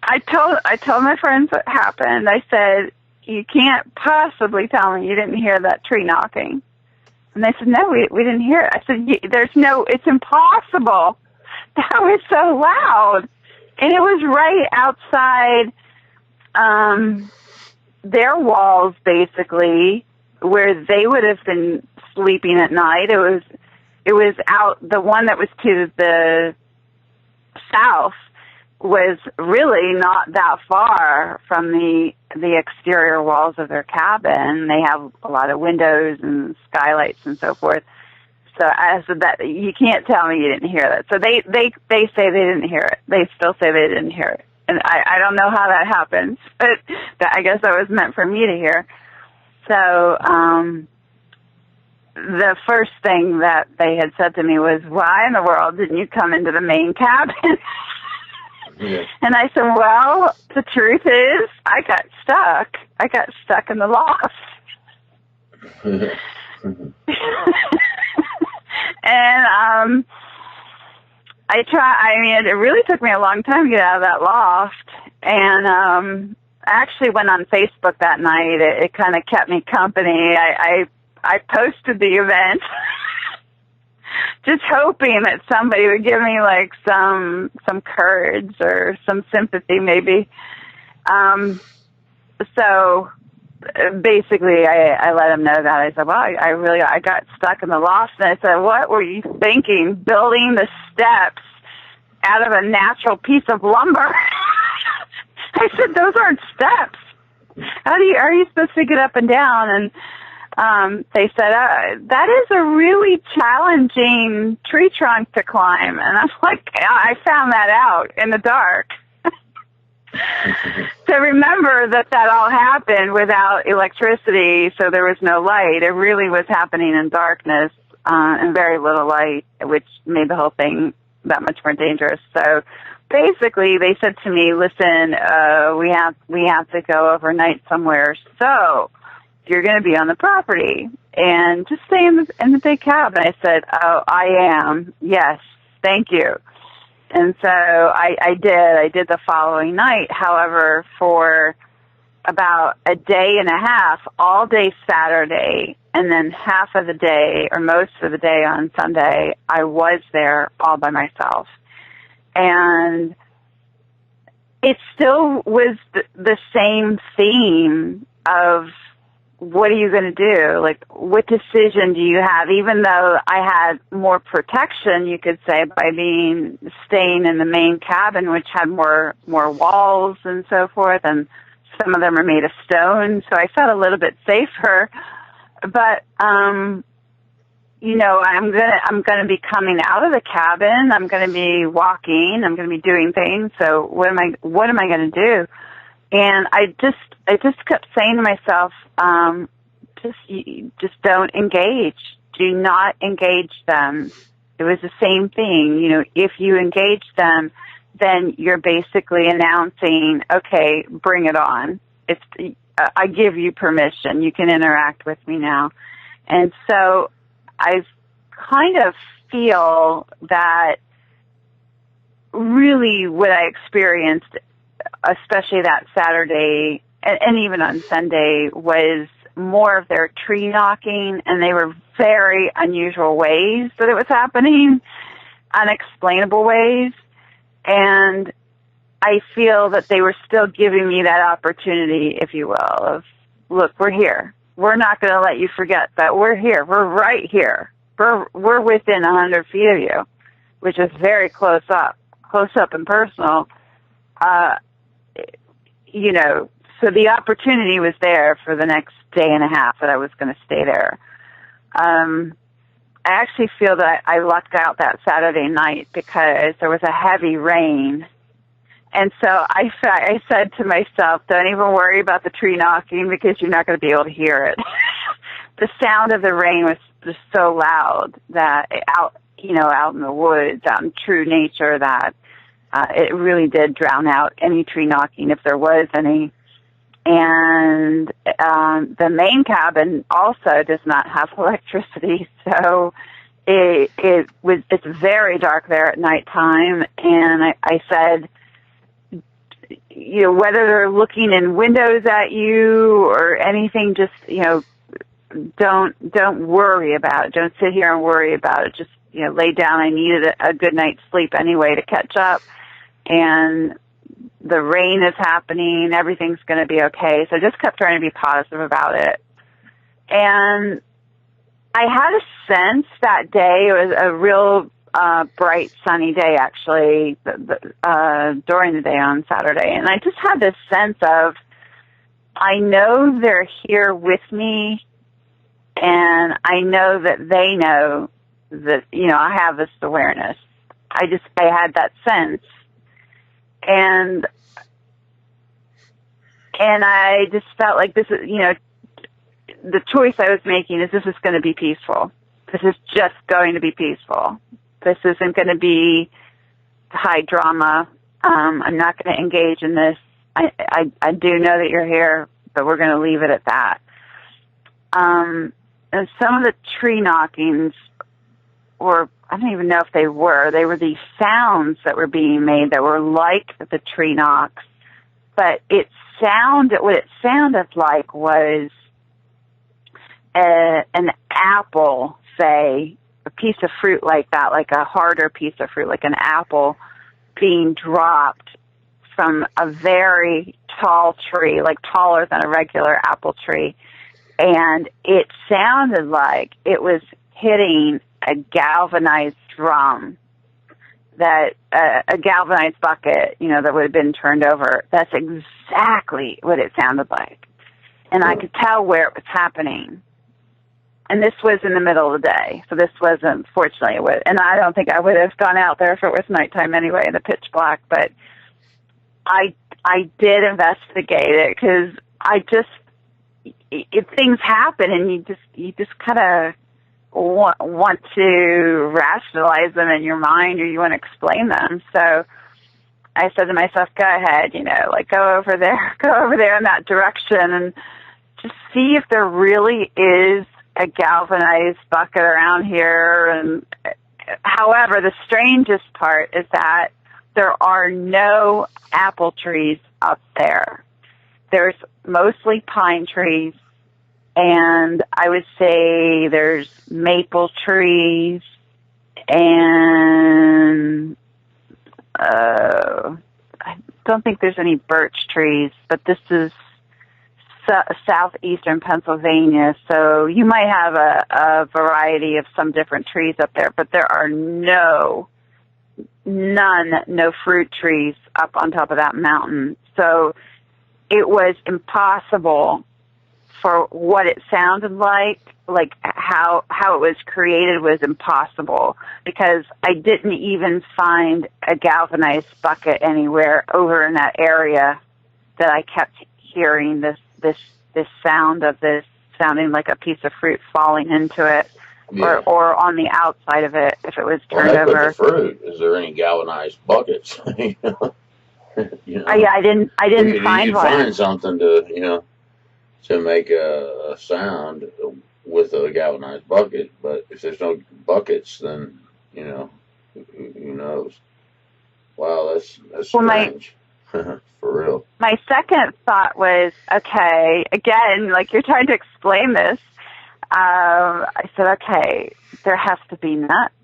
I told my friends what happened. I said, you can't possibly tell me you didn't hear that tree knocking. And they said, no, we didn't hear it. I said, it's impossible. That was so loud. And it was right outside their walls, basically, where they would have been sleeping at night. It was out, the one that was to the south was really not that far from the exterior walls of their cabin. They have a lot of windows and skylights and so forth. So I said that you can't tell me you didn't hear that. So they say they didn't hear it. They still say they didn't hear it. And I don't know how that happens, but I guess that was meant for me to hear. So, the first thing that they had said to me was, why in the world didn't you come into the main cabin? Yeah. And I said, well, the truth is I got stuck. I got stuck in the loft. And it really took me a long time to get out of that loft. And I actually went on Facebook that night. It kind of kept me company. I posted the event just hoping that somebody would give me like some courage or some sympathy maybe. So basically I let him know that. I said, well, I got stuck in the loft. And I said, what were you thinking, building the steps out of a natural piece of lumber? I said, those aren't steps. Are you supposed to get up and down? And they said, that is a really challenging tree trunk to climb. And I'm like, I found that out in the dark. So remember that all happened without electricity, so there was no light. It really was happening in darkness and very little light, which made the whole thing that much more dangerous. So basically, they said to me, listen, we have to go overnight somewhere, so you're going to be on the property, and just stay in the big cabin. I said, oh, I am. Yes, thank you. And so I did. I did the following night. However, for about a day and a half, all day Saturday, and then half of the day or most of the day on Sunday, I was there all by myself. And it still was the same theme of, what are you going to do? Like, what decision do you have? Even though I had more protection, you could say, by staying in the main cabin, which had more walls and so forth, and some of them are made of stone, so I felt a little bit safer. But I'm gonna be coming out of the cabin. I'm gonna be walking. I'm gonna be doing things. So what am I gonna do? And I just kept saying to myself, just don't engage. Do not engage them. It was the same thing. If you engage them, then you're basically announcing, okay, bring it on. I give you permission. You can interact with me now. And so I kind of feel that really what I experienced, especially that Saturday and even on Sunday, was more of their tree knocking, and they were very unusual ways that it was happening, unexplainable ways. And I feel that they were still giving me that opportunity, if you will, of, look, we're here. We're not going to let you forget that we're here. We're right here. We're within 100 feet of you, which is very close up and personal. So the opportunity was there for the next day and a half that I was going to stay there. I actually feel that I lucked out that Saturday night because there was a heavy rain. And so I said to myself, don't even worry about the tree knocking because you're not going to be able to hear it. The sound of the rain was just so loud that out in the woods, out in true nature, that it really did drown out any tree knocking if there was any. And the main cabin also does not have electricity, so it's very dark there at nighttime. And I said, whether they're looking in windows at you or anything, just don't worry about it. Don't sit here and worry about it. Just lay down. I needed a good night's sleep anyway to catch up, and the rain is happening. Everything's going to be okay. So I just kept trying to be positive about it. And I had a sense that day, it was a real bright, sunny day, actually, during the day on Saturday. And I just had this sense of, I know they're here with me, and I know that they know that, I have this awareness. I had that sense. And I just felt like this is, the choice I was making is this is going to be peaceful. This is just going to be peaceful. This isn't going to be high drama. I'm not going to engage in this. I do know that you're here, but we're going to leave it at that. And some of the tree knockings were, I don't even know if they were these sounds that were being made that were like the tree knocks, but what it sounded like was an apple, say, a piece of fruit like that, like a harder piece of fruit, like an apple being dropped from a very tall tree, like taller than a regular apple tree. And it sounded like it was hitting a galvanized drum, that a galvanized bucket, that would have been turned over. That's exactly what it sounded like. And I could tell where it was happening. And this was in the middle of the day, so this wasn't, fortunately, and I don't think I would have gone out there if it was nighttime anyway, in the pitch black, but I did investigate it, because if things happen and you just kind of want to rationalize them in your mind, or you want to explain them. So I said to myself, go ahead, go over there in that direction and just see if there really is a galvanized bucket around here. And however, the strangest part is that there are no apple trees up there. There's mostly pine trees, and I would say there's maple trees, and I don't think there's any birch trees, but this is southeastern Pennsylvania, so you might have a variety of some different trees up there, but there are no fruit trees up on top of that mountain. So it was impossible for what it sounded like how it was created was impossible, because I didn't even find a galvanized bucket anywhere over in that area that I kept hearing this sound of this sounding like a piece of fruit falling into it, or on the outside of it if it was turned over. The fruit. Is there any galvanized buckets? Yeah, I didn't find one. Find something to to make a sound with a galvanized bucket, but if there's no buckets, then who knows? Wow, that's strange. For real. My second thought was, okay, again, like you're trying to explain this. I said, okay, there has to be nuts.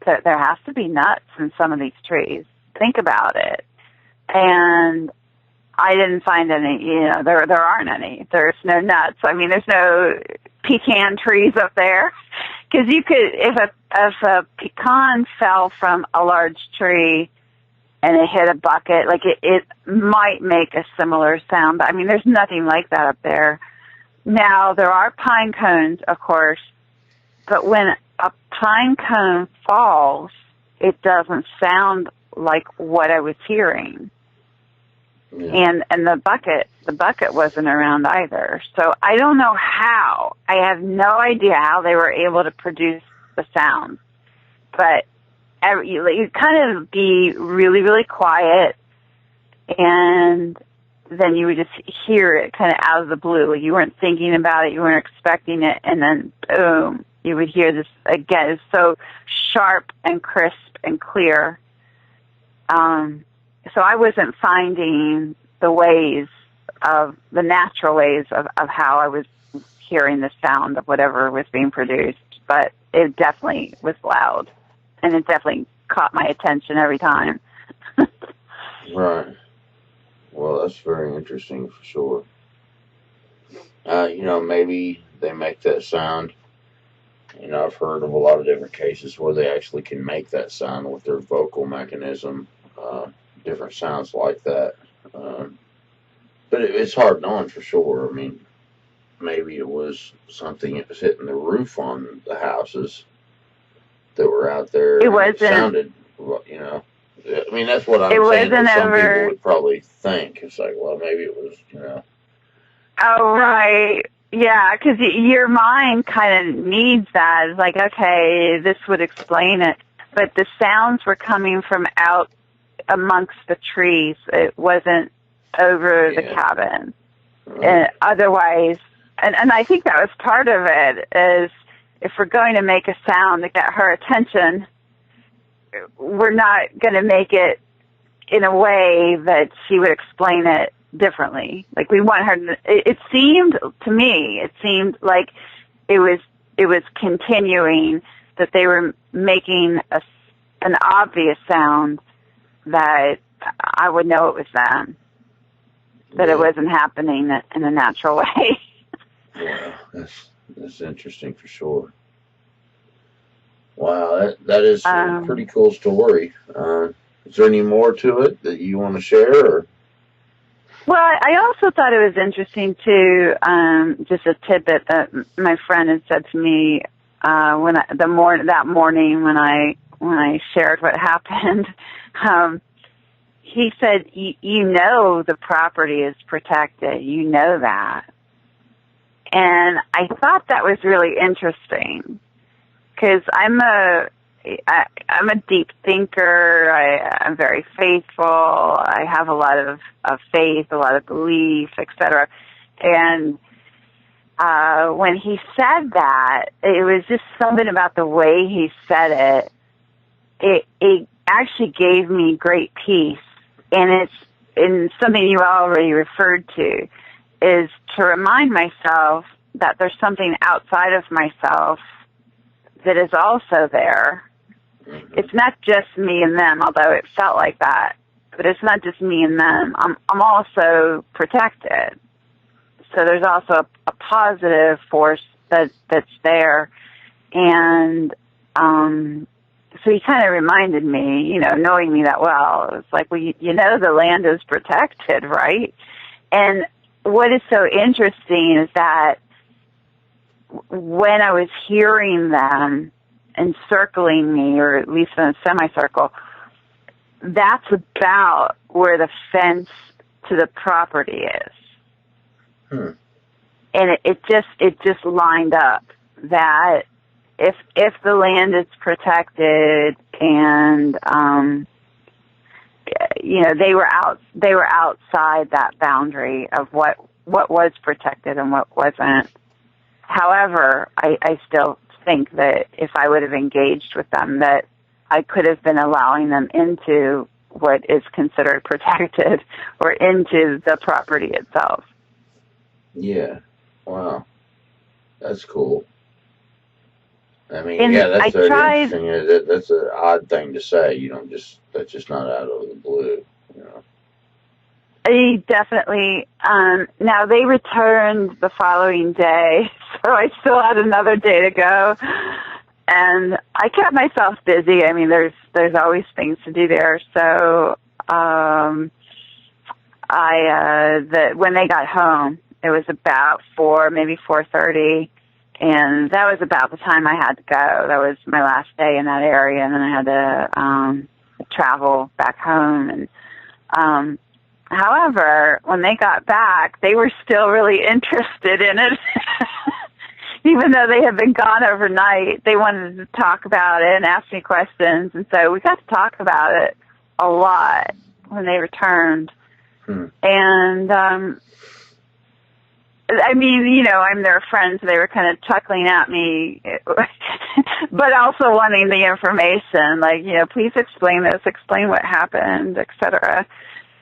There has to be nuts in some of these trees. Think about it. And I didn't find any, there aren't any. There's no nuts. I mean, there's no pecan trees up there. Because you could, if a pecan fell from a large tree and it hit a bucket, like it might make a similar sound. But I mean, there's nothing like that up there. Now, there are pine cones, of course, but when a pine cone falls, it doesn't sound like what I was hearing. Yeah. And the bucket wasn't around either. So I don't know how. I have no idea how they were able to produce the sound. But you kind of be really, really quiet, and then you would just hear it kind of out of the blue. You weren't thinking about it, you weren't expecting it, and then boom, you would hear this again. It's so sharp and crisp and clear. So I wasn't finding the natural ways of how I was hearing the sound of whatever was being produced, but it definitely was loud, and it definitely caught my attention every time. Right. Well, that's very interesting for sure. Maybe they make that sound. I've heard of a lot of different cases where they actually can make that sound with their vocal mechanism, different sounds like that. But it's hard knowing for sure. I mean, maybe it was something that was hitting the roof on the houses, that were out there, It and it wasn't. sounded, you know, I mean, that's what It I'm saying. What wasn't some people ever. would probably think. It's like, well, maybe it was, you know. Oh, right. Yeah, because your mind kind of needs that. It's like, okay, this would explain it. But the sounds were coming from out amongst the trees. It wasn't over the Yeah. cabin. Otherwise, and I think that was part of it, is if we're going to make a sound to get her attention, we're not going to make it in a way that she would explain it differently. Like, we want her to, it seemed to me, it seemed like it was continuing, that they were making an obvious sound that I would know it was them, that it wasn't happening in a natural way. Wow, that's interesting for sure. Wow, that is a pretty cool story. Is there any more to it that you want to share? Or? Well, I also thought it was interesting too. Just a tidbit that my friend had said to me that morning when I shared what happened. He said, "You know the property is protected. You know that." And I thought that was really interesting, because I'm a deep thinker. I'm very faithful. I have a lot of faith, a lot of belief, etc. And when he said that, it was just something about the way he said it. It actually gave me great peace, and it's in something you already referred to, is to remind myself that there's something outside of myself that is also there. It's not just me and them, although it felt like that. But it's not just me and them. I'm also protected. So there's also a positive force that's there. And so he kind of reminded me, knowing me that well, it's like, well, you know the land is protected, right? And what is so interesting is that when I was hearing them encircling me, or at least in a semicircle, that's about where the fence to the property is. And it just lined up that if the land is protected, and they were outside that boundary of what was protected and what wasn't. However, I still think that if I would have engaged with them, that I could have been allowing them into what is considered protected, or into the property itself. Yeah. Wow. That's cool. I mean, And yeah, that's I very tried. interesting. That's an odd thing to say. You don't that's just not out of the blue. I definitely. Now they returned the following day, so I still had another day to go, and I kept myself busy. I mean, there's always things to do there. So, when they got home, it was about 4, maybe 4:30. And that was about the time I had to go. That was my last day in that area, and then I had to travel back home. And however, when they got back, they were still really interested in it. Even though they had been gone overnight, they wanted to talk about it and ask me questions. And so we got to talk about it a lot when they returned. And I mean, I'm their friend, so they were kind of chuckling at me, but also wanting the information, like, please explain this, explain what happened, etc.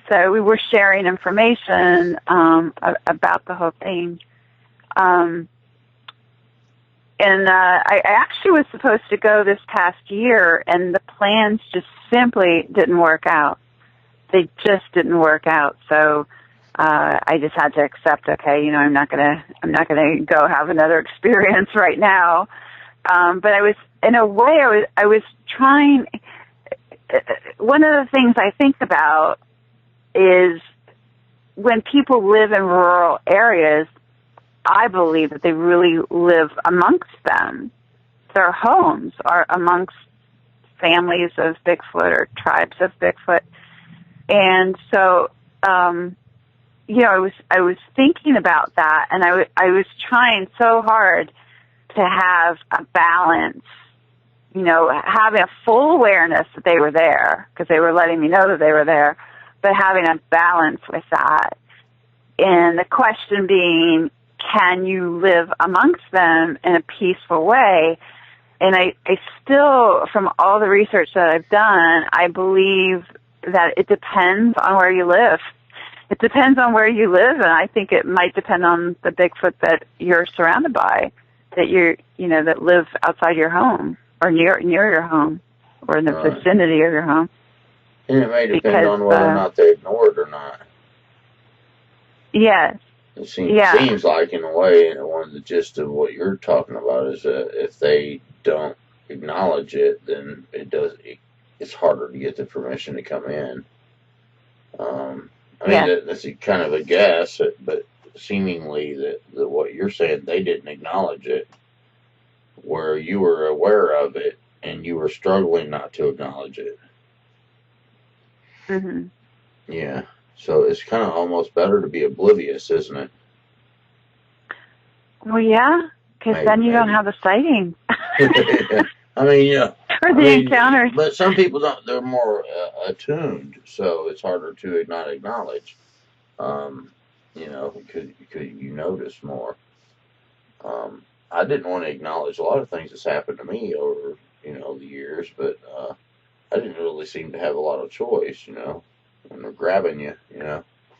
So we were sharing information about the whole thing. And I actually was supposed to go this past year, and the plans just simply didn't work out. They just didn't work out. So I just had to accept, okay, I'm not gonna go have another experience right now. But I was, in a way, I was trying. One of the things I think about is when people live in rural areas, I believe that they really live amongst them. their homes are amongst families of Bigfoot or tribes of Bigfoot. And so, I was thinking about that, and I was trying so hard to have a balance, having a full awareness that they were there, because they were letting me know that they were there, but having a balance with that. And the question being, can you live amongst them in a peaceful way? And I still, from all the research that I've done, I believe that it depends on where you live. It depends on where you live, and I think it might depend on the Bigfoot that you're surrounded by, that live outside your home or near your home or in the vicinity of your home. And it may depend on whether or not they ignore it or not. Yes. It seems like, in a way, one of the gist of what you're talking about is that if they don't acknowledge it, then it's harder to get the permission to come in. That's kind of a guess, but seemingly that what you're saying, they didn't acknowledge it, where you were aware of it and you were struggling not to acknowledge it. Mm-hmm. Yeah. So it's kind of almost better to be oblivious, isn't it? Well, yeah, because then you don't have a sighting. For the encounters. But some people don't. They're more attuned, so it's harder to not acknowledge. Because you notice more. I didn't want to acknowledge a lot of things that's happened to me over the years, but I didn't really seem to have a lot of choice. When they're grabbing you,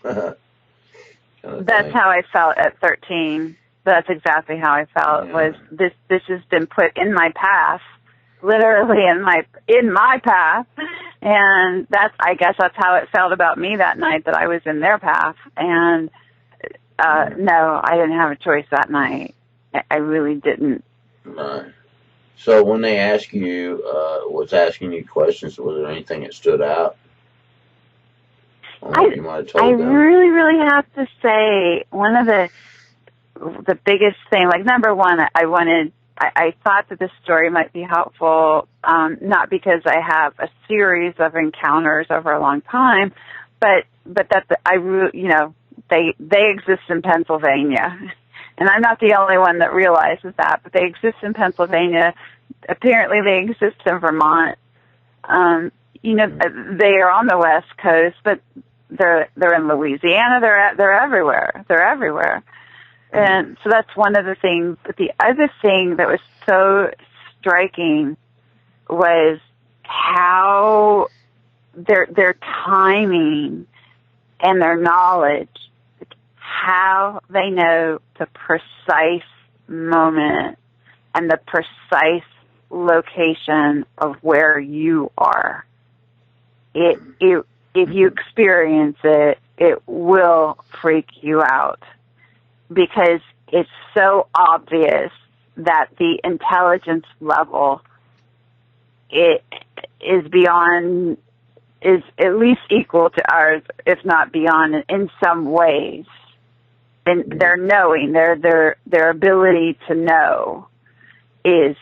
That's how I felt at 13. That's exactly how I felt. Was this has been put in my path, literally in my path, and I guess that's how it felt about me that night, that I was in their path. And no, I didn't have a choice that night. I really didn't. Right. So when they asking you questions, was there anything that stood out? You might have told them? Really, really have to say one of the biggest thing, like, number one, I thought that this story might be helpful, not because I have a series of encounters over a long time, but that they exist in Pennsylvania. And I'm not the only one that realizes that, but they exist in Pennsylvania. Apparently they exist in Vermont. They are on the West Coast, but they're in Louisiana. They're everywhere. They're everywhere. And so that's one of the things. But the other thing that was so striking was how their timing and their knowledge, how they know the precise moment and the precise location of where you are. If you experience it, it will freak you out, because it's so obvious that the intelligence level is at least equal to ours, if not beyond, in some ways. And their knowing, their ability to know is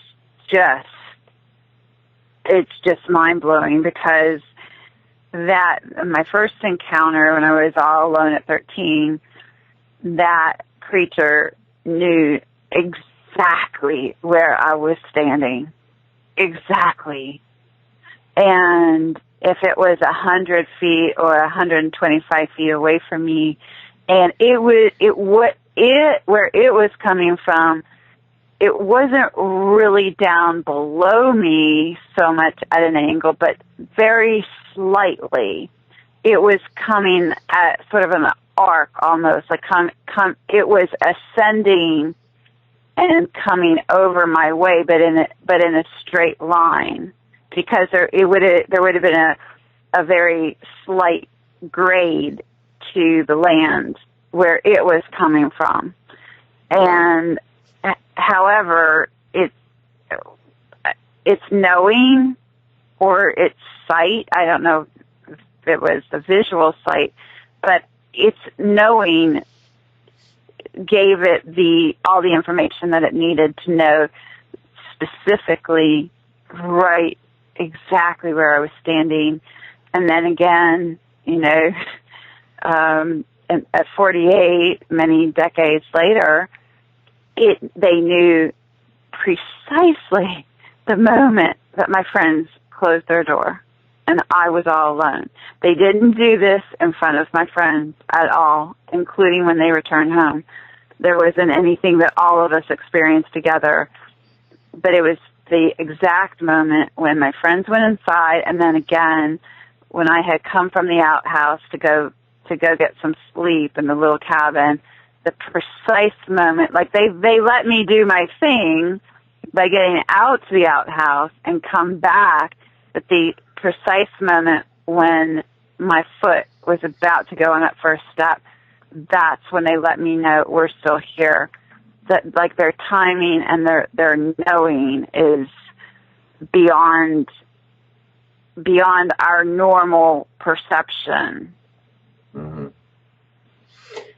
just mind blowing, because that my first encounter when I was all alone at 13, that creature knew exactly where I was standing. Exactly. And if it was 100 feet or 125 feet away from me, and where it was coming from, it wasn't really down below me so much at an angle, but very slightly. It was coming at sort of an arc almost, like it was ascending and coming over my way, but in a straight line, because there would have been a very slight grade to the land where it was coming from. And however, it's knowing or its sight, I don't know if it was the visual sight, but its knowing gave it all the information that it needed to know specifically right exactly where I was standing. And then again, at 48, many decades later, they knew precisely the moment that my friends closed their door and I was all alone. They didn't do this in front of my friends at all, including when they returned home. There wasn't anything that all of us experienced together, but it was the exact moment when my friends went inside, and then again when I had come from the outhouse to go get some sleep in the little cabin. The precise moment, like they let me do my thing by getting out to the outhouse and come back, but the precise moment when my foot was about to go on that first step, that's when they let me know we're still here. That, like, their timing and their knowing is beyond our normal perception. Mm-hmm.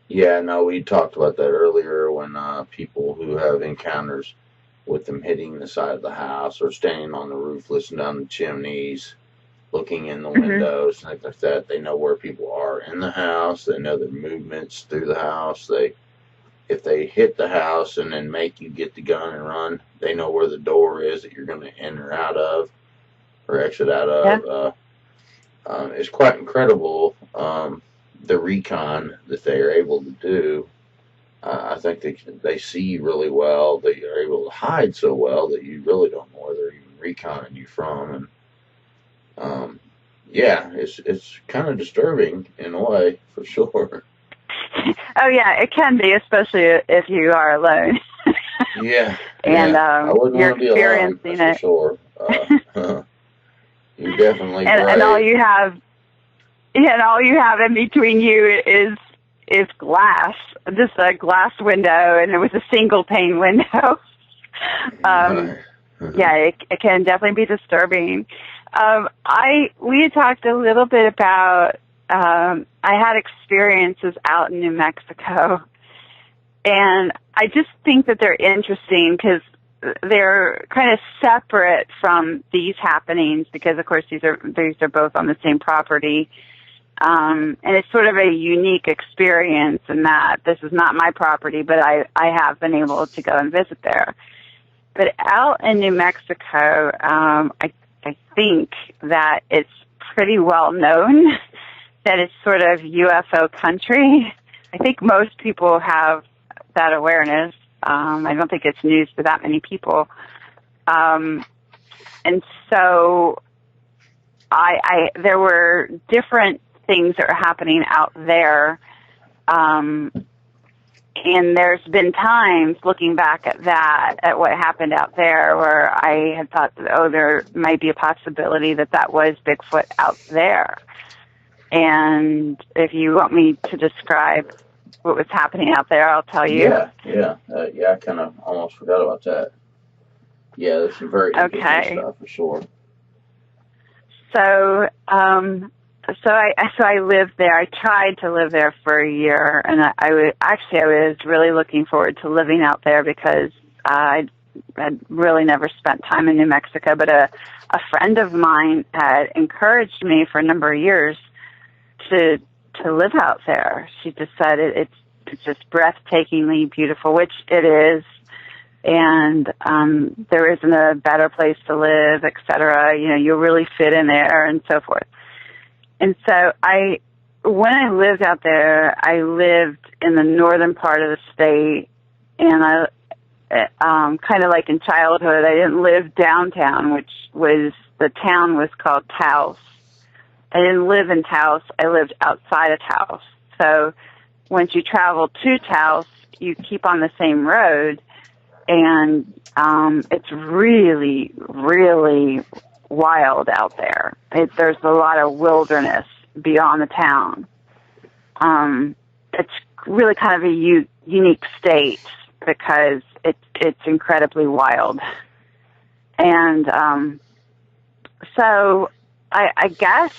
Yeah, no, we talked about that earlier when people who have encounters with them hitting the side of the house or standing on the roof, listening down the chimneys, looking in the windows, and things like that. They know where people are in the house. They know their movements through the house. If they hit the house and then make you get the gun and run, they know where the door is that you're going to enter out of or exit out of. Yeah. It's quite incredible, the recon that they are able to do. I think they see really well. They are able to hide so well that you really don't know where they're even reconning you from. And yeah, it's kind of disturbing in a way, for sure. Oh yeah, it can be, especially if you are alone. Yeah, and I wouldn't you're want to be alone. That's for sure. You're definitely brave. And all you have in between you is glass, just a glass window, and it was a single pane window. Yeah, it can definitely be disturbing. We had talked a little bit about, I had experiences out in New Mexico, and I just think that they're interesting because they're kind of separate from these happenings because, of course, these are both on the same property. And it's sort of a unique experience in that this is not my property, but I have been able to go and visit there. But out in New Mexico, I think that it's pretty well known that it's sort of UFO country. I think most people have that awareness. I don't think it's news to that many people. And so there were different things that are happening out there. And there's been times looking back at what happened out there where I had thought, there might be a possibility that was Bigfoot out there. And if you want me to describe what was happening out there, I'll tell you. Yeah, I kind of almost forgot about that. Yeah, that's some very interesting stuff for sure. So I lived there. I tried to live there for a year, and I was really looking forward to living out there because I had really never spent time in New Mexico. But a friend of mine had encouraged me for a number of years to live out there. She just said it's just breathtakingly beautiful, which it is, and there isn't a better place to live, etc. You'll really fit in there, and so forth. And so when I lived out there, I lived in the northern part of the state, and I kind of like in childhood, I didn't live downtown, the town was called Taos. I didn't live in Taos. I lived outside of Taos. So once you travel to Taos, you keep on the same road, and it's really, really wild out there. There's a lot of wilderness beyond the town. It's really kind of a unique state because it's incredibly wild. And so I guess,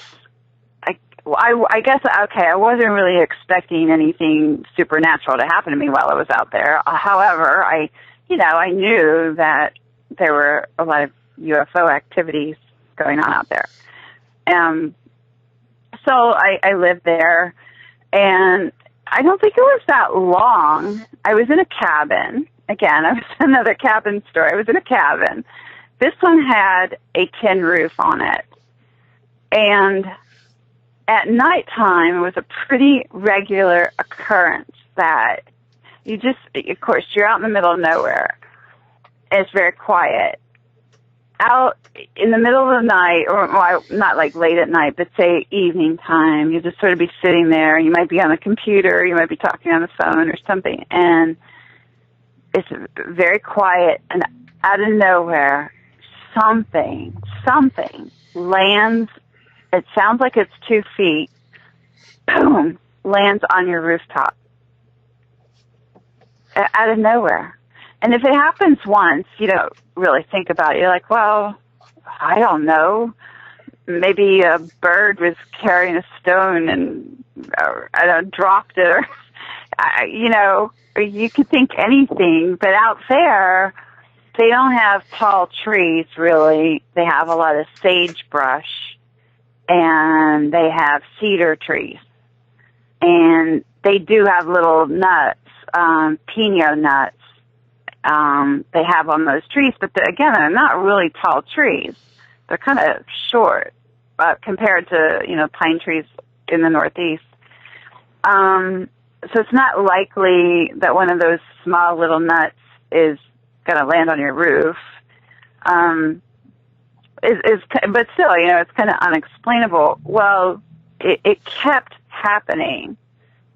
okay, I wasn't really expecting anything supernatural to happen to me while I was out there. However, I knew that there were a lot of UFO activities going on out there. So I lived there, and I don't think it was that long. I was in a cabin. Again, I was another cabin story. I was in a cabin. This one had a tin roof on it. And at nighttime, it was a pretty regular occurrence that you just, of course, you're out in the middle of nowhere. And it's very quiet. Out in the middle of the night, or well, not like late at night, but say evening time, you just sort of be sitting there. You might be on the computer, you might be talking on the phone or something, and it's very quiet, and out of nowhere, something lands. It sounds like it's 2 feet. Boom! Lands on your rooftop. Out of nowhere. And if it happens once, you don't really think about it. You're like, well, I don't know. Maybe a bird was carrying a stone and I don't dropped it, or or you could think anything. But out there, they don't have tall trees really. They have a lot of sagebrush, and they have cedar trees, and they do have little nuts, pino nuts. They have on those trees, but again, they're not really tall trees. They're kind of short compared to, pine trees in the Northeast. So it's not likely that one of those small little nuts is going to land on your roof. But still, it's kind of unexplainable. Well, it kept happening.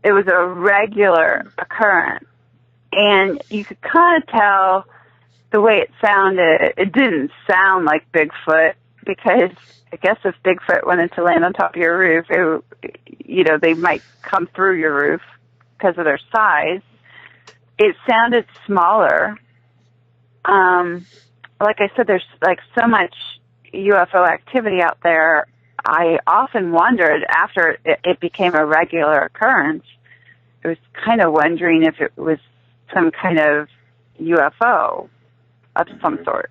It was a regular occurrence. And you could kind of tell the way it sounded. It didn't sound like Bigfoot, because I guess if Bigfoot wanted to land on top of your roof, they might come through your roof because of their size. It sounded smaller. Like I said, there's like so much UFO activity out there. I often wondered, after it became a regular occurrence, I was kind of wondering if it was some kind of UFO of some sort.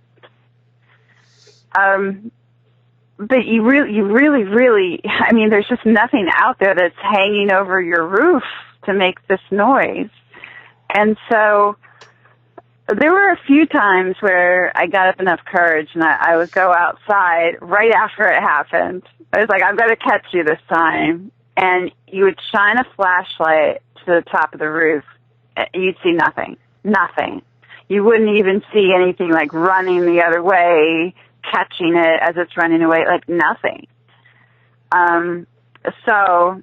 But you really, I mean, there's just nothing out there that's hanging over your roof to make this noise. And so there were a few times where I got up enough courage and I would go outside right after it happened. I was like, I'm going to catch you this time. And you would shine a flashlight to the top of the roof. You'd see nothing. You wouldn't even see anything like running the other way, catching it as it's running away, like nothing. So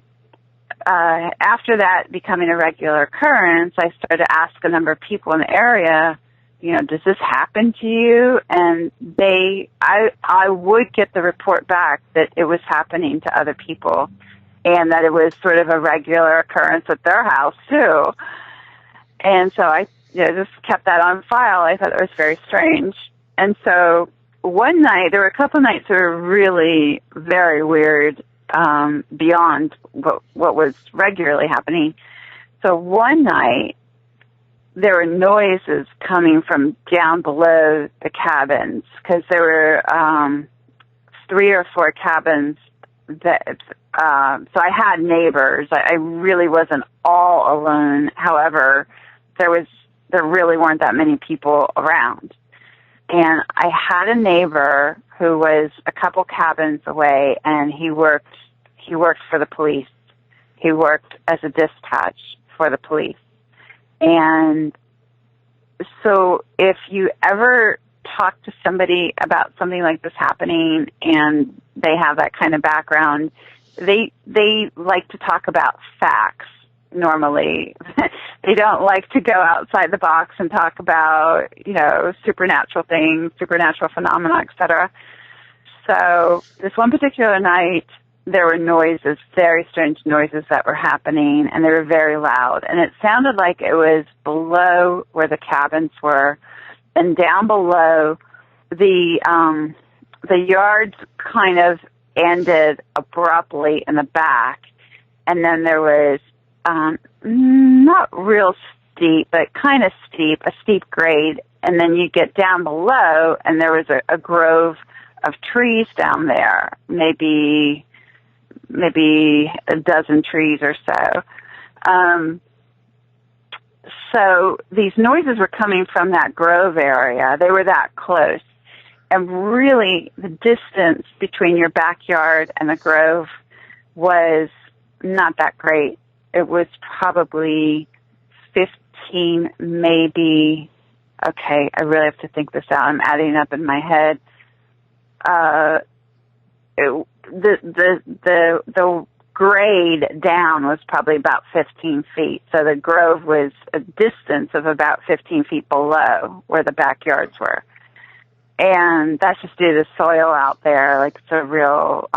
after that becoming a regular occurrence, I started to ask a number of people in the area, does this happen to you? And I would get the report back that it was happening to other people, and that it was sort of a regular occurrence at their house too. And so I just kept that on file. I thought it was very strange. And so one night, there were a couple nights that were really very weird, beyond what was regularly happening. So one night, there were noises coming from down below the cabins, because there were 3 or 4 cabins that, so I had neighbors. I really wasn't all alone. However, there really weren't that many people around. And I had a neighbor who was a couple cabins away, and he worked for the police. He worked as a dispatch for the police. And so if you ever talk to somebody about something like this happening and they have that kind of background, they like to talk about facts normally. They don't like to go outside the box and talk about, supernatural things, supernatural phenomena, etc. So this one particular night, there were noises, very strange noises that were happening, and they were very loud. And it sounded like it was below where the cabins were, and down below, the yards kind of ended abruptly in the back, and then there was not real steep, but kind of steep, a steep grade. And then you get down below, and there was a grove of trees down there, maybe a dozen trees or so. So these noises were coming from that grove area. They were that close. And really, the distance between your backyard and the grove was not that great. It was probably 15, maybe, okay, I really have to think this out. I'm adding up in my head. The grade down was probably about 15 feet. So the grove was a distance of about 15 feet below where the backyards were. And that's just due to the soil out there. Like, it's a real,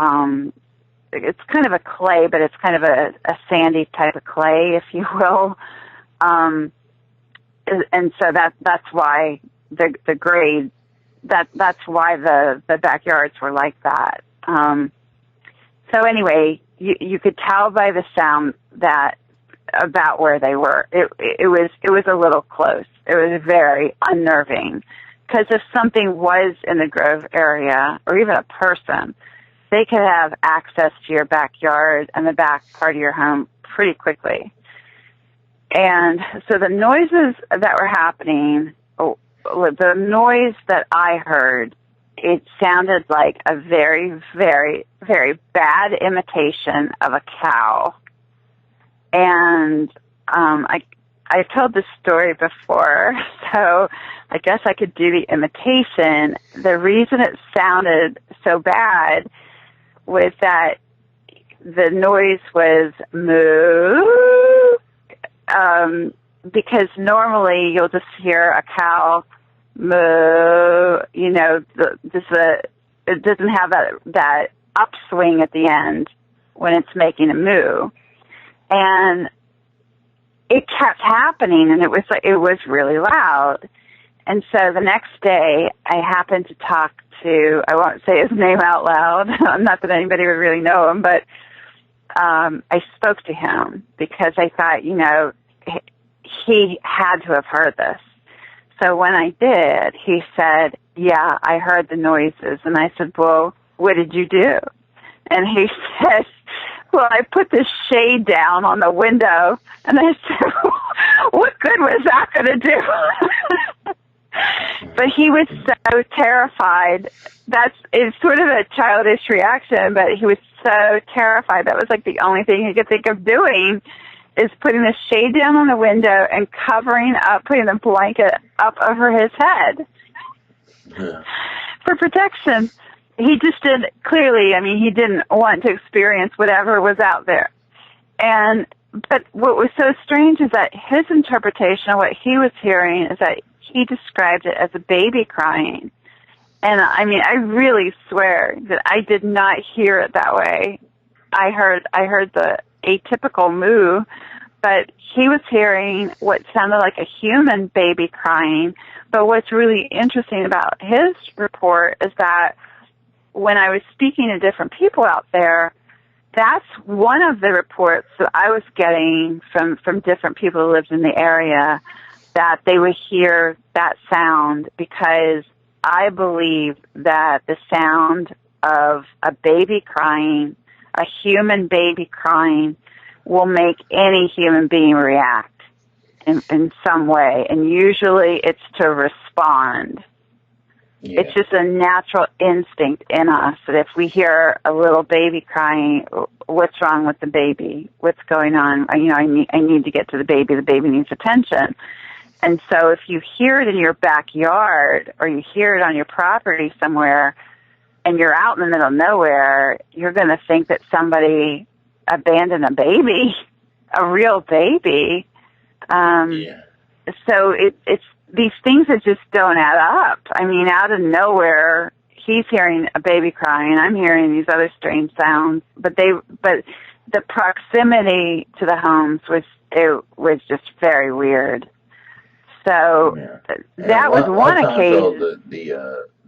it's kind of a clay, but it's kind of a sandy type of clay, if you will. And so that's why the grade, that's why the backyards were like that. So anyway, you could tell by the sound that about where they were. It was a little close. It was very unnerving, because if something was in the grove area, or even a person, they could have access to your backyard and the back part of your home pretty quickly. And so the noises that were happening, the noise that I heard, it sounded like a very, very, very bad imitation of a cow. And I've told this story before, so I guess I could do the imitation. The reason it sounded so bad was that the noise was moo, because normally you'll just hear a cow moo, you know, it doesn't have that upswing at the end when it's making a moo. And it kept happening, and it was really loud. And so the next day, I happened to talk to, I won't say his name out loud, not that anybody would really know him, but I spoke to him because I thought, you know, he had to have heard this. So when I did, he said, yeah, I heard the noises. And I said, well, what did you do? And he said, well, I put the shade down on the window. And I said, what good was that going to do? But he was so terrified. It's sort of a childish reaction, but he was so terrified. That was like the only thing he could think of doing, is putting the shade down on the window and covering up, putting the blanket up over his head for protection. He just did, clearly, I mean, he didn't want to experience whatever was out there. But what was so strange is that his interpretation of what he was hearing is that he described it as a baby crying. And I mean, I really swear that I did not hear it that way. I heard the atypical moo, but he was hearing what sounded like a human baby crying. But what's really interesting about his report is that when I was speaking to different people out there, that's one of the reports that I was getting from different people who lived in the area, that they would hear that sound, because I believe that the sound of a baby crying, a human baby crying, will make any human being react in some way. And usually it's to respond. Yeah. It's just a natural instinct in us that if we hear a little baby crying, what's wrong with the baby? What's going on? You know, I need to get to the baby. The baby needs attention. And so if you hear it in your backyard, or you hear it on your property somewhere, and you're out in the middle of nowhere, you're going to think that somebody abandoned a baby, a real baby. So it's these things that just don't add up. I mean, out of nowhere, he's hearing a baby crying, I'm hearing these other strange sounds, but the proximity to the homes was just very weird. So that was one occasion.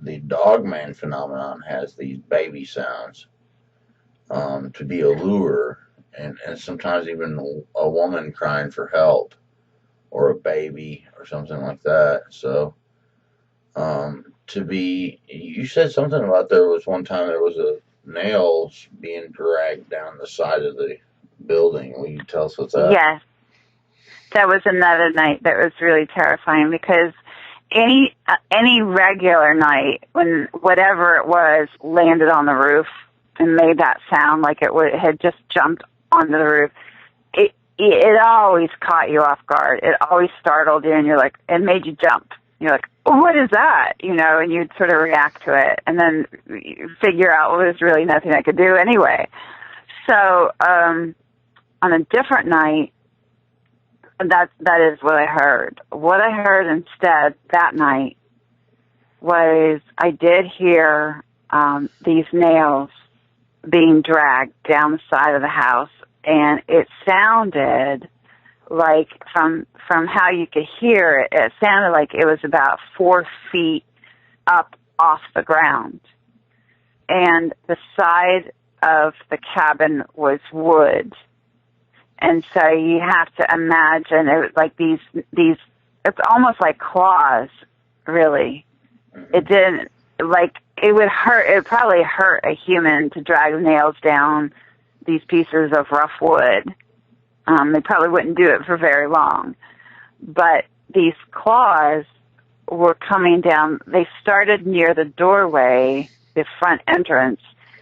The dogman phenomenon has these baby sounds to be a lure, and sometimes even a woman crying for help, or a baby or something like that. So, you said something about there was one time there was a nails being dragged down the side of the building. Will you tell us what's that? Yes, that was another night that was really terrifying because any regular night when whatever it was landed on the roof and made that sound like had just jumped onto the roof, it always caught you off guard. It always startled you, and you're like, it made you jump. You're like, oh, what is that? And you'd sort of react to it, and then you figure out, well, there's really nothing I could do anyway. So on a different night, that is what I heard. What I heard instead that night was I did hear these nails being dragged down the side of the house, and it sounded like from how you could hear it, it sounded like it was about 4 feet up off the ground. And the side of the cabin was wood. And so you have to imagine it was like these, it's almost like claws, really. It didn't, like, it would probably hurt a human to drag the nails down these pieces of rough wood. They probably wouldn't do it for very long. But these claws were coming down. They started near the doorway, the front entrance,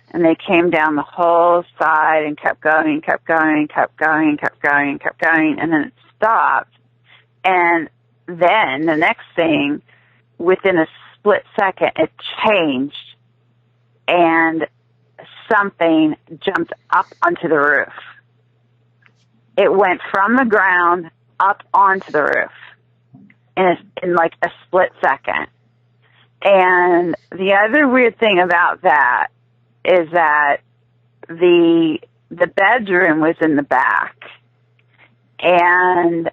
and they came down the whole side and kept going, kept going, kept going, kept going, kept going, and then it stopped. And then the next thing, within a split second, it changed, and something jumped up onto the roof. It went from the ground up onto the roof in like a split second. And the other weird thing about that is that the bedroom was in the back. And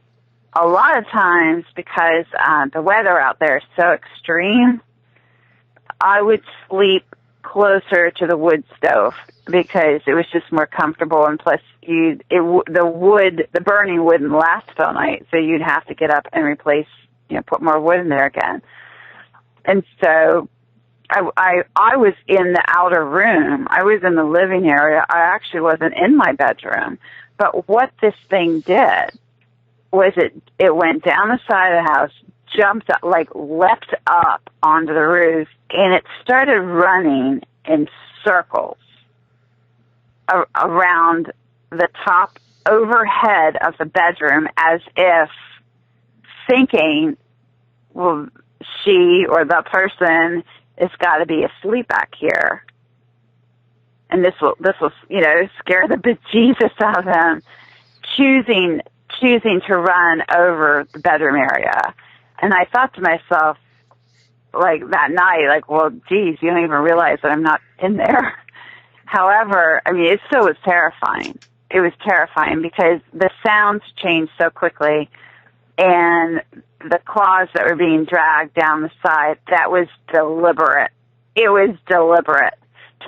a lot of times, because the weather out there is so extreme, I would sleep closer to the wood stove because it was just more comfortable, and plus the burning wouldn't last all night, so you'd have to get up and replace, put more wood in there again. And so I was in the outer room. I was in the living area. I actually wasn't in my bedroom. But what this thing did was it went down the side of the house, jumped up, like leapt up onto the roof, and it started running in circles around the top overhead of the bedroom, as if thinking, well, she or the person has got to be asleep back here. And this will scare the bejesus out of them, choosing to run over the bedroom area. And I thought to myself, like, that night, like, well, geez, you don't even realize that I'm not in there. However, I mean, it still was terrifying. It was terrifying because the sounds changed so quickly, and the claws that were being dragged down the side, that was deliberate. It was deliberate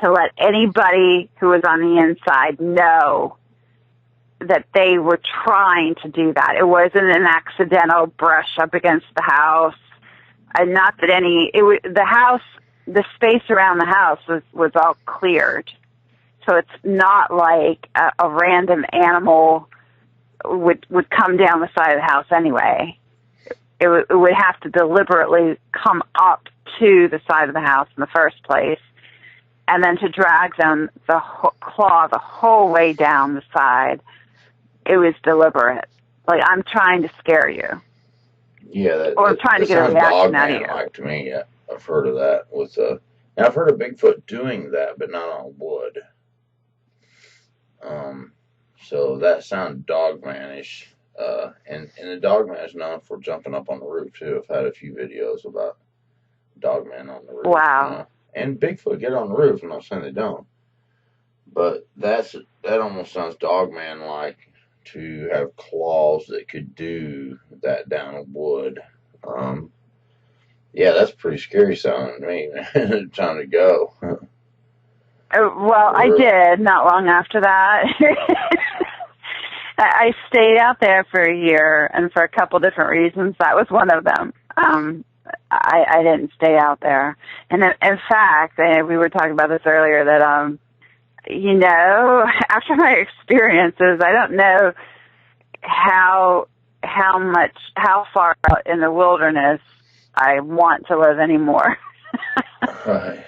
to let anybody who was on the inside know that they were trying to do that. It wasn't an accidental brush up against the house. And not that the space around the house was all cleared. So it's not like a random animal would come down the side of the house anyway. It would have to deliberately come up to the side of the house in the first place, and then to drag them claw the whole way down the side. It was deliberate. Like, I'm trying to scare you. Yeah, or I'm trying to get a reaction out of you. Like to me, yeah, I've heard of that. Now I've heard of Bigfoot doing that, but not on wood. So that sounds dogmanish. And the dogman is known for jumping up on the roof too. I've had a few videos about dogmen on the roof. Wow. And Bigfoot get on the roof. I'm not saying they don't, but that almost sounds dogman like, to have claws that could do that down a wood. Yeah, that's pretty scary sounding to me, man. Time to go. Well, I did not long after that. I stayed out there for a year, and for a couple different reasons, that was one of them. I didn't stay out there, and in fact, we were talking about this earlier, that after my experiences, I don't know how far out in the wilderness I want to live anymore. Right.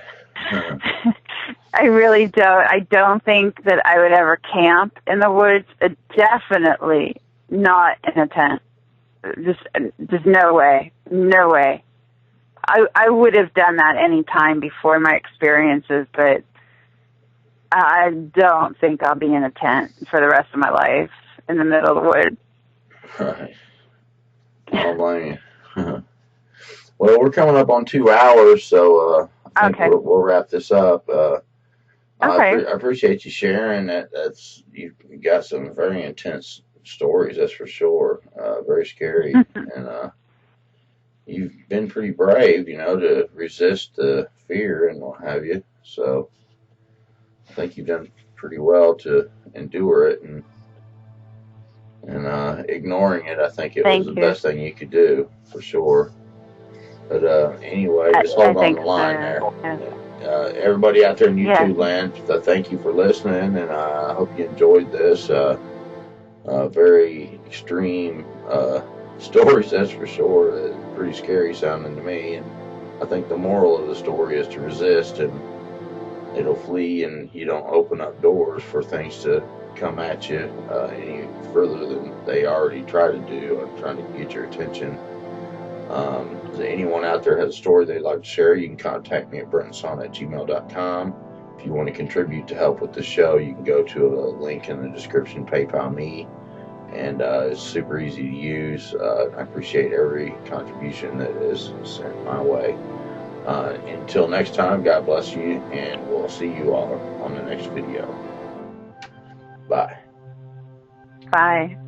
I really don't. I don't think that I would ever camp in the woods. Definitely not in a tent. Just no way. No way. I would have done that any time before my experiences, but I don't think I'll be in a tent for the rest of my life in the middle of the woods. Right. I don't blame you. Well, we're coming up on 2 hours, so I think we'll wrap this up. I appreciate you sharing that. You got some very intense stories, that's for sure. Very scary, and you've been pretty brave, to resist the fear and what have you. So I think you've done pretty well to endure it, and ignoring it. I think it was the best thing you could do, for sure. But anyway, just hold on the line there. Everybody out there in YouTube land, thank you for listening, and I hope you enjoyed this very extreme stories, that's for sure. It's pretty scary sounding to me, and I think the moral of the story is to resist, and it'll flee, and you don't open up doors for things to come at you any further than they already try to do. I'm trying to get your attention. If anyone out there has a story they'd like to share, you can contact me at brentonsawin@gmail.com. If you want to contribute to help with the show, you can go to a link in the description, PayPal me, and it's super easy to use. I appreciate every contribution that is sent my way. Until next time, God bless you, and we'll see you all on the next video. Bye. Bye.